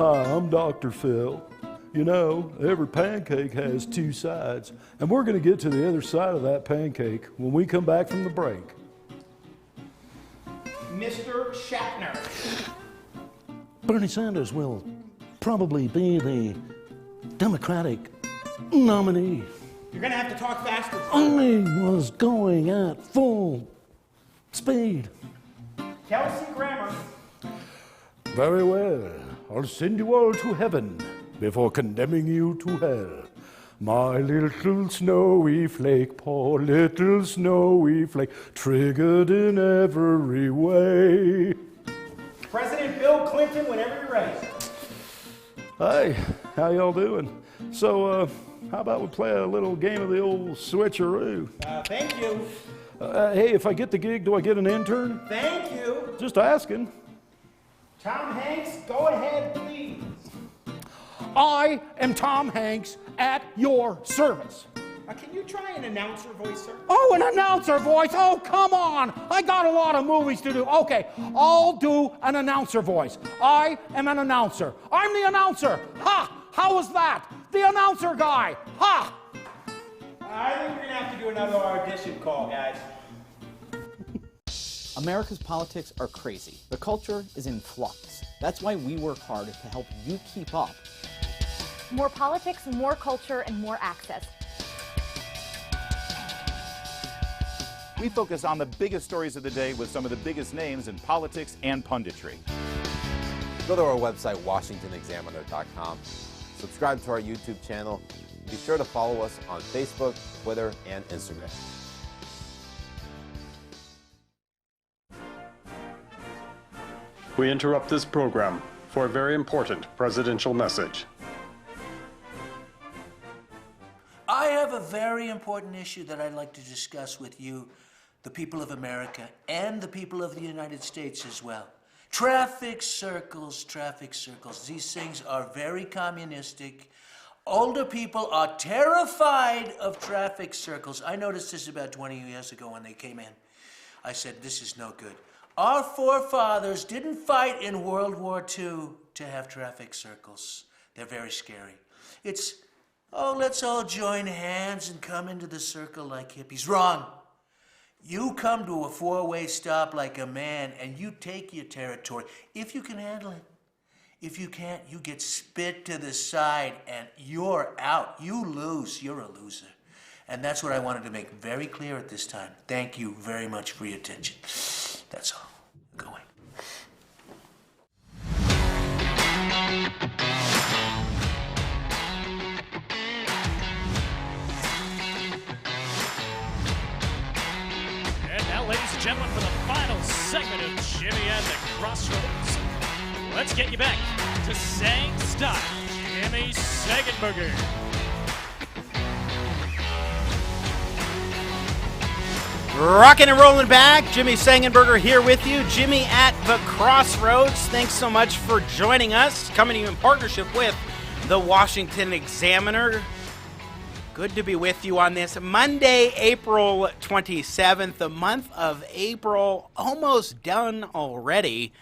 Hi, I'm Dr. Phil. You know, every pancake has two sides, and we're going to get to the other side of that pancake when we come back from the break. Mr. Shatner. Bernie Sanders will probably be the Democratic nominee. You're going to have to talk faster. I was going at full speed. Kelsey Grammer. Very well. I'll send you all to heaven before condemning you to hell. My little snowy flake, poor little snowy flake, triggered in every way. President Bill Clinton, whenever you're ready. Hey, how y'all doing? So, how about we play a little game of the old switcheroo? Thank you. Hey, if I get the gig, do I get an intern? Thank you. Just asking. Tom Hanks, go ahead, please. I am Tom Hanks at your service. Can you try an announcer voice, sir? Oh, an announcer voice. Oh, come on. I got a lot of movies to do. Okay, I'll do an announcer voice. I am an announcer. I'm the announcer. Ha! How was that? The announcer guy. Ha! I think we're going to have to do another audition call, guys. America's politics are crazy. The culture is in flux. That's why we work hard to help you keep up. More politics, more culture, and more access. We focus on the biggest stories of the day with some of the biggest names in politics and punditry. Go to our website, WashingtonExaminer.com. Subscribe to our YouTube channel. Be sure to follow us on Facebook, Twitter, and Instagram. We interrupt this program for a very important presidential message. I have a very important issue that I'd like to discuss with you, the people of America, and the people of the United States as well. Traffic circles, traffic circles. These things are very communistic. Older people are terrified of traffic circles. I noticed this about 20 years ago when they came in. I said, this is no good. Our forefathers didn't fight in World War II to have traffic circles. They're very scary. It's, oh, let's all join hands and come into the circle like hippies. Wrong. You come to a four-way stop like a man and you take your territory, if you can handle it. If you can't, you get spit to the side and you're out. You lose. You're a loser. And that's what I wanted to make very clear at this time. Thank you very much for your attention. That's all. Going. And now, ladies and gentlemen, for the final segment of Jimmy at the Crossroads, let's get you back to Sang Style, Jimmy Sengenberger. Rocking and rolling back, Jimmy Sengenberger here with you. Jimmy at the Crossroads. Thanks so much for joining us. Coming to you in partnership with the Washington Examiner. Good to be with you on this Monday, April 27th. The month of April almost done already.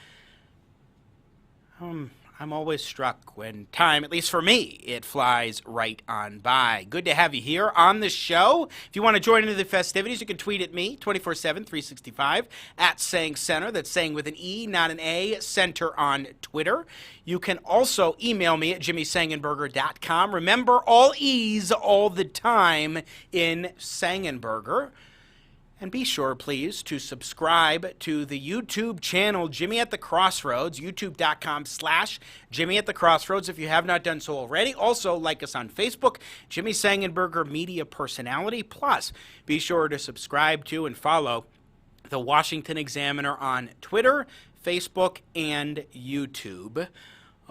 I'm always struck when time, at least for me, it flies right on by. Good to have you here on the show. If you want to join into the festivities, you can tweet at me 24/7, 365 at Sang Center. That's Sang with an E, not an A, Center on Twitter. You can also email me at jimmysengenberger.com. Remember, all E's all the time in Sengenberger. And be sure, please, to subscribe to the YouTube channel, Jimmy at the Crossroads, youtube.com/Jimmy at the Crossroads, if you have not done so already. Also, like us on Facebook, Jimmy Sengenberger Media Personality. Plus, be sure to subscribe to and follow the Washington Examiner on Twitter, Facebook, and YouTube.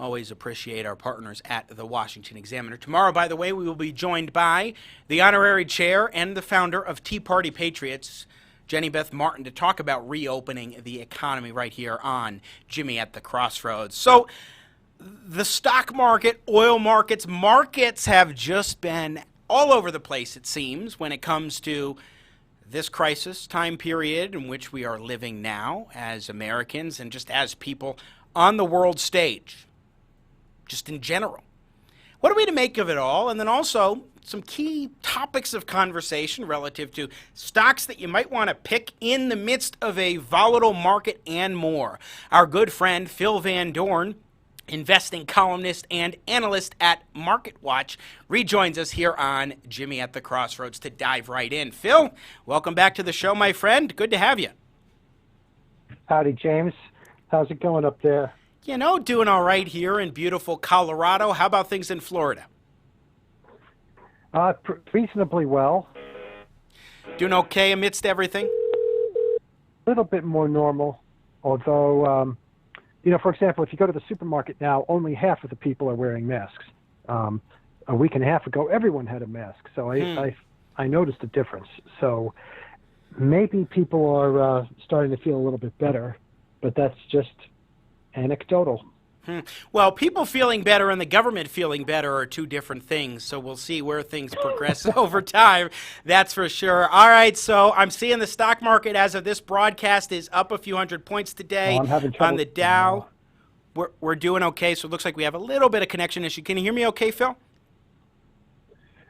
Always appreciate our partners at the Washington Examiner. Tomorrow, by the way, we will be joined by the honorary chair and the founder of Tea Party Patriots, Jenny Beth Martin, to talk about reopening the economy right here on Jimmy at the Crossroads. So the stock market, oil markets have just been all over the place, it seems, when it comes to this crisis time period in which we are living now as Americans and just as people on the world stage. just in general. What are we to make of it all? And then also some key topics of conversation relative to stocks that you might want to pick in the midst of a volatile market and more. Our good friend Phil van Doorn, investing columnist and analyst at MarketWatch, rejoins us here on Jimmy at the Crossroads to dive right in. Phil, welcome back to the show, my friend. Good to have you. Howdy, James. How's it going up there? You know, doing all right here in beautiful Colorado. How about things in Florida? Reasonably well. Doing okay amidst everything? A little bit more normal, although, for example, if you go to the supermarket now, only half of the people are wearing masks. A week and a half ago, everyone had a mask, so I noticed a difference. So maybe people are starting to feel a little bit better, but that's just anecdotal. Well, people feeling better and the government feeling better are two different things, so we'll see where things progress over time, that's for sure. All right, so I'm seeing the stock market as of this broadcast is up a few hundred points today on the Dow. We're doing okay, so it looks like we have a little bit of connection issue. Can you hear me okay, Phil?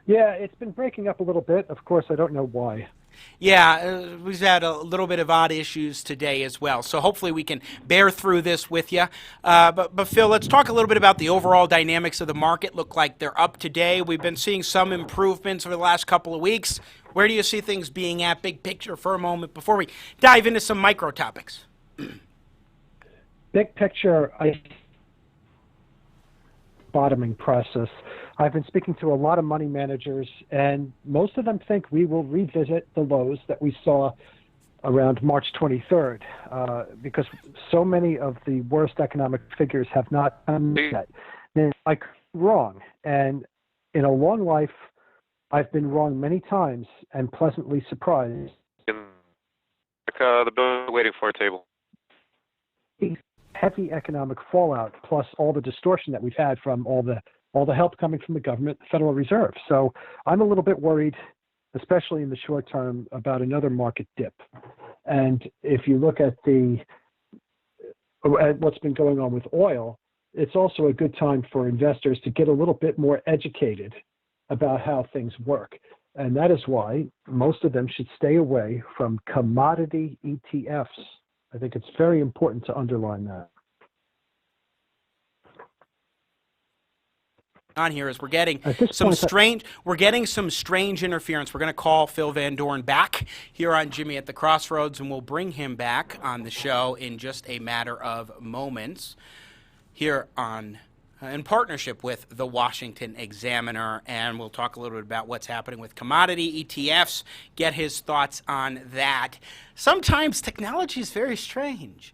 Yeah, it's been breaking up a little bit. Of course, I don't know why. Yeah, we've had a little bit of odd issues today as well, so hopefully we can bear through this with you. But Phil, let's talk a little bit about the overall dynamics of the market. Look like they're up today. We've been seeing some improvements over the last couple of weeks. Where do you see things being at, big picture, for a moment before we dive into some micro topics? Big picture, bottoming process. I've been speaking to a lot of money managers, and most of them think we will revisit the lows that we saw around March 23rd, because so many of the worst economic figures have not come yet. Now, I could be wrong, and in a long life, I've been wrong many times and pleasantly surprised. The bill waiting for a table. Heavy economic fallout, plus all the distortion that we've had from all the help coming from the government, the Federal Reserve. So I'm a little bit worried, especially in the short term, about another market dip. And if you look at what's been going on with oil, it's also a good time for investors to get a little bit more educated about how things work. And that is why most of them should stay away from commodity ETFs. I think it's very important to underline that. On here is we're getting some strange interference. We're going to call Phil van Doorn back here on Jimmy at the Crossroads, and we'll bring him back on the show in just a matter of moments here in partnership with the Washington Examiner, and we'll talk a little bit about what's happening with commodity ETFs, get his thoughts on that. Sometimes technology is very strange.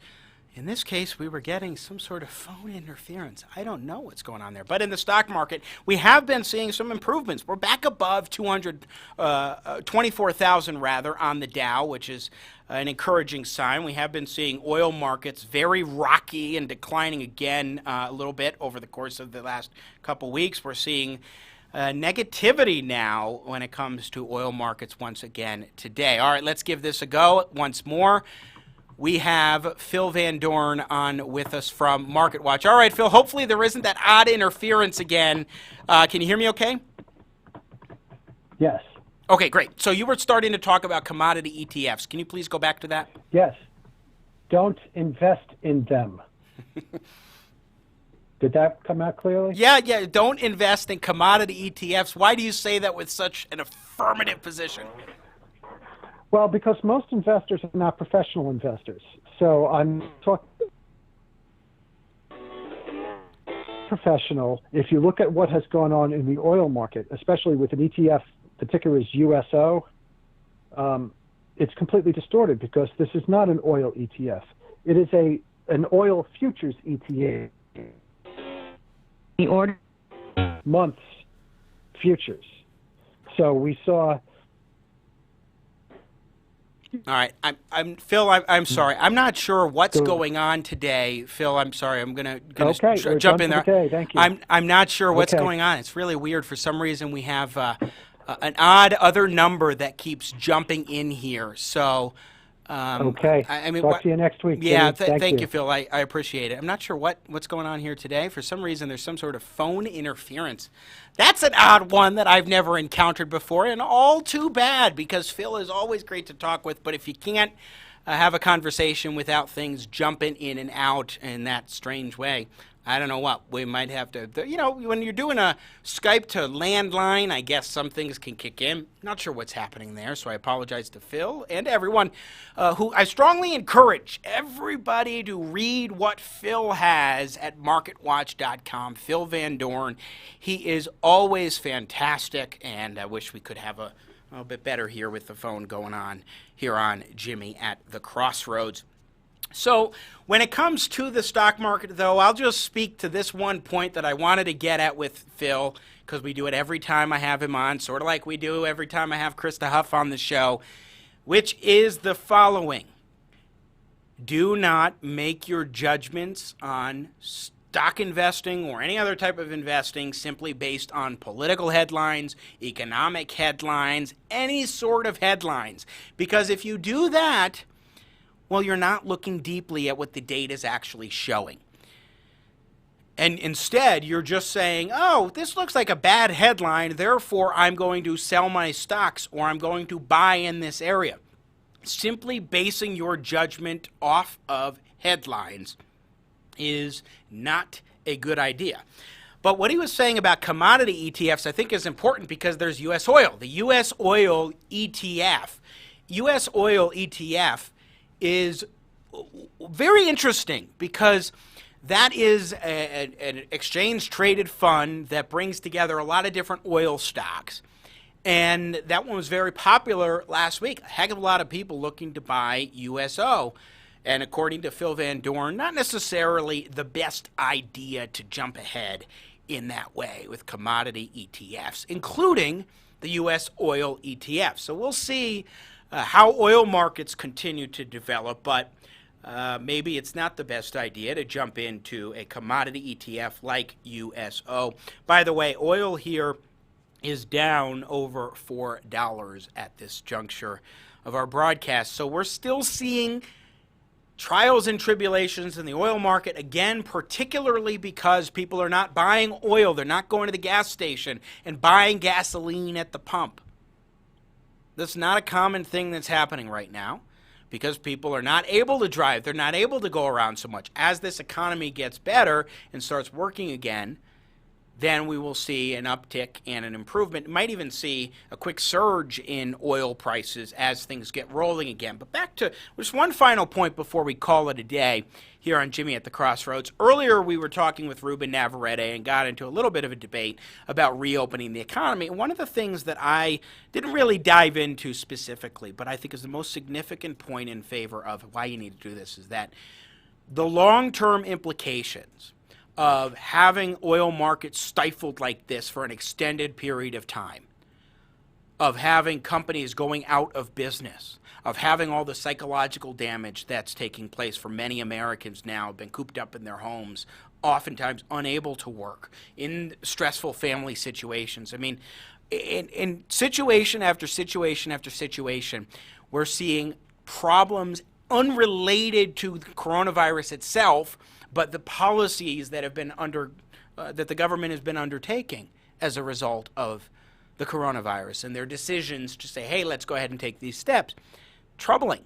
In this case, we were getting some sort of phone interference. I don't know what's going on there. But in the stock market, we have been seeing some improvements. We're back above 24,000 rather on the Dow, which is an encouraging sign. We have been seeing oil markets very rocky and declining again a little bit over the course of the last couple weeks. We're seeing negativity now when it comes to oil markets once again today. All right, let's give this a go once more. We have Phil van Doorn on with us from MarketWatch. All right, Phil, hopefully there isn't that odd interference again. Can you hear me okay? Yes. Okay, great. So you were starting to talk about commodity ETFs. Can you please go back to that? Yes. Don't invest in them. Did that come out clearly? Yeah. Don't invest in commodity ETFs. Why do you say that with such an affirmative position? Well, because most investors are not professional investors. So I'm talking professional. If you look at what has gone on in the oil market, especially with an ETF, particularly as USO, it's completely distorted because this is not an oil ETF. It is an oil futures ETF. The order months futures. So we saw. All right, I'm Phil. I'm sorry. I'm not sure what's going on today, Phil. I'm sorry. I'm gonna jump in there. Okay, thank you. I'm not sure what's going on. It's really weird. For some reason, we have an odd other number that keeps jumping in here. So Okay. I mean, talk to you next week. Yeah, Jimmy. thank you, Phil. I appreciate it. I'm not sure what's going on here today. For some reason, there's some sort of phone interference. That's an odd one that I've never encountered before, and all too bad, because Phil is always great to talk with, but if you can't have a conversation without things jumping in and out in that strange way, I don't know what. We might have to, when you're doing a Skype to landline, I guess some things can kick in. Not sure what's happening there, so I apologize to Phil and everyone who I strongly encourage everybody to read what Phil has at MarketWatch.com. Phil Van Doorn. He is always fantastic, and I wish we could have a little bit better here with the phone going on here on Jimmy at the Crossroads. So when it comes to the stock market, though, I'll just speak to this one point that I wanted to get at with Phil, because we do it every time I have him on, sort of like we do every time I have Krista Huff on the show, which is the following. Do not make your judgments on stock investing or any other type of investing simply based on political headlines, economic headlines, any sort of headlines. Because if you do that, well, you're not looking deeply at what the data is actually showing. And instead, you're just saying, oh, this looks like a bad headline, therefore I'm going to sell my stocks or I'm going to buy in this area. Simply basing your judgment off of headlines is not a good idea. But what he was saying about commodity ETFs, I think, is important because there's U.S. oil. The U.S. Oil ETF. U.S. Oil ETF is very interesting because that is an exchange-traded fund that brings together a lot of different oil stocks. And that one was very popular last week. A heck of a lot of people looking to buy USO. And according to Phil Van Doorn, not necessarily the best idea to jump ahead in that way with commodity ETFs, including the U.S. Oil ETF. So we'll see how oil markets continue to develop, but maybe it's not the best idea to jump into a commodity ETF like USO. By the way, oil here is down over $4 at this juncture of our broadcast. So we're still seeing trials and tribulations in the oil market, again, particularly because people are not buying oil. They're not going to the gas station and buying gasoline at the pump. That's not a common thing that's happening right now because people are not able to drive. They're not able to go around so much. As this economy gets better and starts working again, then we will see an uptick and an improvement. Might even see a quick surge in oil prices as things get rolling again. But back to just one final point before we call it a day here on Jimmy at the Crossroads. Earlier we were talking with Ruben Navarrette and got into a little bit of a debate about reopening the economy. And one of the things that I didn't really dive into specifically, but I think is the most significant point in favor of why you need to do this, is that the long-term implications of having oil markets stifled like this for an extended period of time, of having companies going out of business, of having all the psychological damage that's taking place for many Americans now, have been cooped up in their homes, oftentimes unable to work, in stressful family situations. I mean, in situation after situation after situation, we're seeing problems unrelated to the coronavirus itself, but the policies that have been that the government has been undertaking as a result of the coronavirus and their decisions to say, hey, let's go ahead and take these steps. Troubling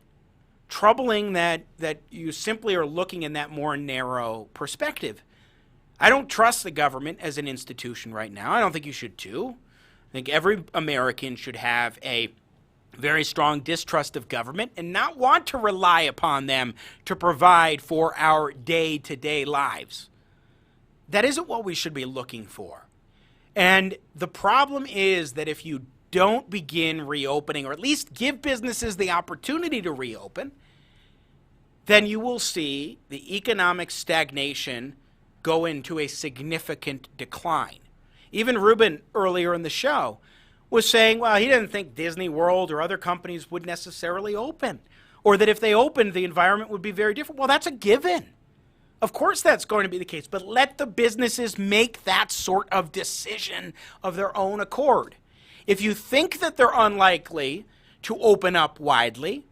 that you simply are looking in that more narrow perspective. I don't trust the government as an institution right now. I don't think you should too. I think every American should have a very strong distrust of government and not want to rely upon them to provide for our day-to-day lives. That isn't what we should be looking for. And the problem is that if you don't begin reopening, or at least give businesses the opportunity to reopen, then you will see the economic stagnation go into a significant decline. Even Ruben earlier in the show was saying, well, he didn't think Disney World or other companies would necessarily open, or that if they opened, the environment would be very different. Well, that's a given. Of course that's going to be the case, but let the businesses make that sort of decision of their own accord. If you think that they're unlikely to open up widely,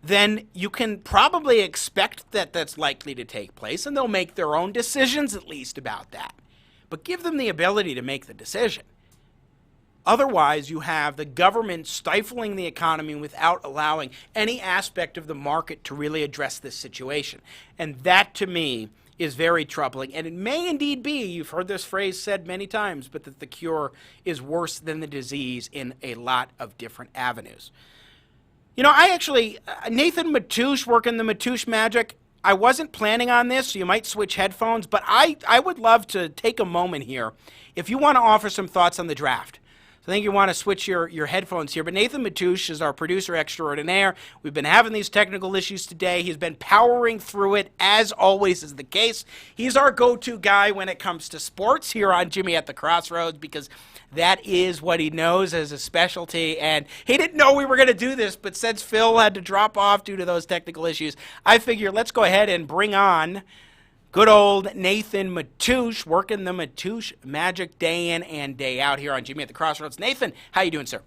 then you can probably expect that that's likely to take place, and they'll make their own decisions at least about that. But give them the ability to make the decision. Otherwise, you have the government stifling the economy without allowing any aspect of the market to really address this situation. And that, to me, is very troubling. And it may indeed be, you've heard this phrase said many times, but that the cure is worse than the disease in a lot of different avenues. You know, Nathan Matoush working the Matoush magic, I wasn't planning on this, so you might switch headphones, but I would love to take a moment here if you want to offer some thoughts on the draft. I think you want to switch your headphones here. But Nathan Matoush is our producer extraordinaire. We've been having these technical issues today. He's been powering through it, as always is the case. He's our go-to guy when it comes to sports here on Jimmy at the Crossroads, because that is what he knows as a specialty. And he didn't know we were going to do this, but since Phil had to drop off due to those technical issues, I figure let's go ahead and bring on good old Nathan Matoush, working the Matoush magic day in and day out here on Jimmy at the Crossroads. Nathan, how you doing, sir?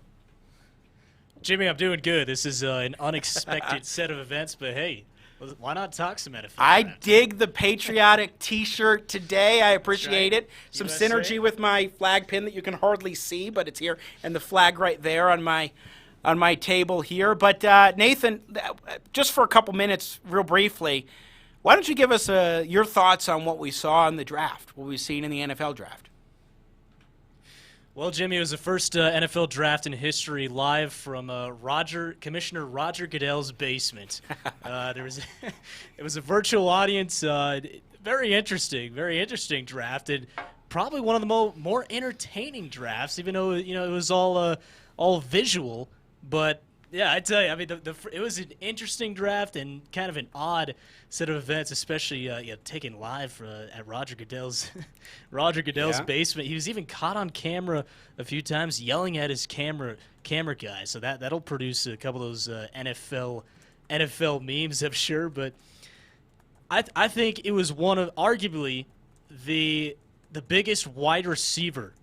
Jimmy, I'm doing good. This is an unexpected set of events, but hey, why not talk some NFL? I dig the patriotic T-shirt today. I appreciate it. Some USA. synergy with my flag pin that you can hardly see, but it's here, and the flag right there on my table here. But Nathan, just for a couple minutes, real briefly, why don't you give us your thoughts on what we saw in the draft, what we've seen in the NFL draft? Well, Jimmy, it was the first NFL draft in history live from Commissioner Roger Goodell's basement. It was a virtual audience. Very interesting draft, and probably one of the more entertaining drafts, even though it was all visual. But yeah, I tell you, I mean, it was an interesting draft and kind of an odd set of events, especially taken live at Roger Goodell's basement. He was even caught on camera a few times yelling at his camera guy. So that'll produce a couple of those NFL memes, I'm sure. But I think it was one of arguably the biggest wide receiver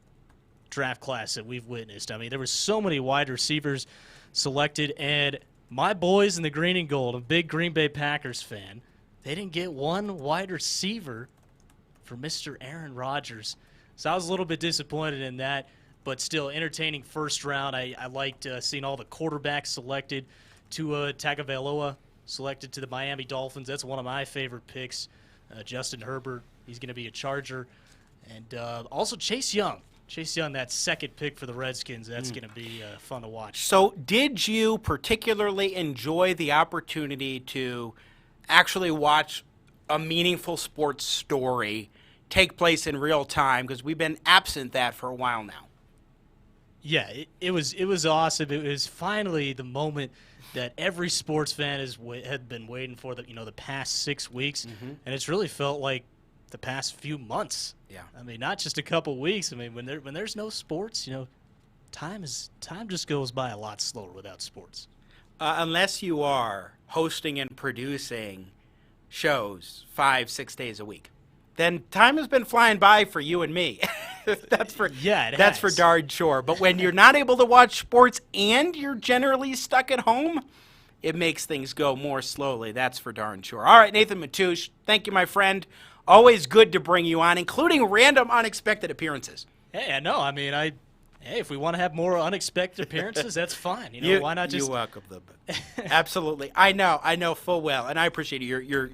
draft class that we've witnessed. I mean, there were so many wide receivers selected, and my boys in the green and gold, a big Green Bay Packers fan, they didn't get one wide receiver for Mr. Aaron Rodgers. So I was a little bit disappointed in that, but still entertaining first round. I liked seeing all the quarterbacks selected. Tua Tagovailoa selected to the Miami Dolphins. That's one of my favorite picks. Justin Herbert, he's going to be a Charger. And also Chase Young, that second pick for the Redskins, that's going to be fun to watch. So did you particularly enjoy the opportunity to actually watch a meaningful sports story take place in real time? Because we've been absent that for a while now. Yeah, it was awesome. It was finally the moment that every sports fan had been waiting for the past 6 weeks, and it's really felt like the past few months. Yeah, I mean, not just a couple weeks. I mean, when there's no sports, time just goes by a lot slower without sports. Unless you are hosting and producing shows 5-6 days a week, then time has been flying by for you and me. That's for darn sure. But when you're not able to watch sports and you're generally stuck at home, it makes things go more slowly. That's for darn sure. All right, Nathan Matoush, thank you, my friend. Always good to bring you on, including random unexpected appearances. Hey, I know. I mean, if we want to have more unexpected appearances, that's fine. Why not just... You're welcome, though. Absolutely. I know full well, and I appreciate it.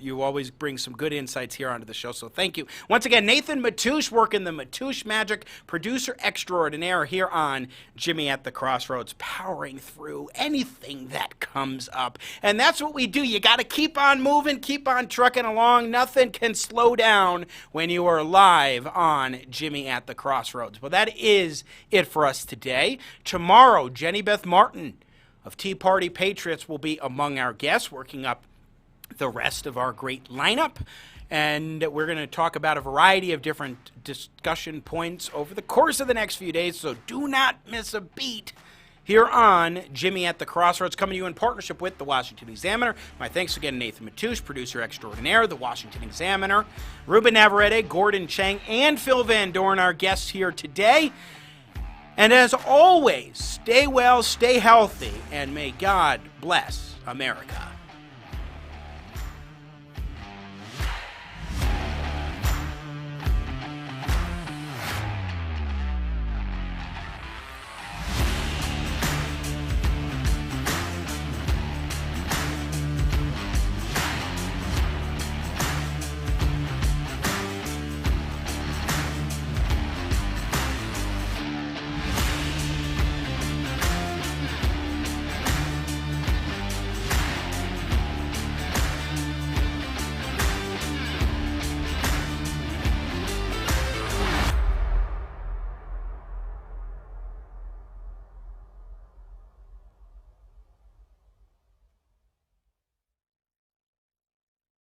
You always bring some good insights here onto the show, so thank you. Once again, Nathan Matoush, working the Matoush magic, producer extraordinaire here on Jimmy at the Crossroads, powering through anything that comes up. And that's what we do. You got to keep on moving, keep on trucking along. Nothing can slow down when you are live on Jimmy at the Crossroads. Well, that is it for us today. Tomorrow, Jenny Beth Martin of Tea Party Patriots will be among our guests, working up the rest of our great lineup. And we're going to talk about a variety of different discussion points over the course of the next few days, so do not miss a beat here on Jimmy at the Crossroads, coming to you in partnership with the Washington Examiner. My thanks again to Nathan Matoush, producer extraordinaire, the Washington Examiner, Ruben Navarrette, Gordon Chang, and Phil van Doorn, our guests here today. And as always, stay well, stay healthy, and may God bless America.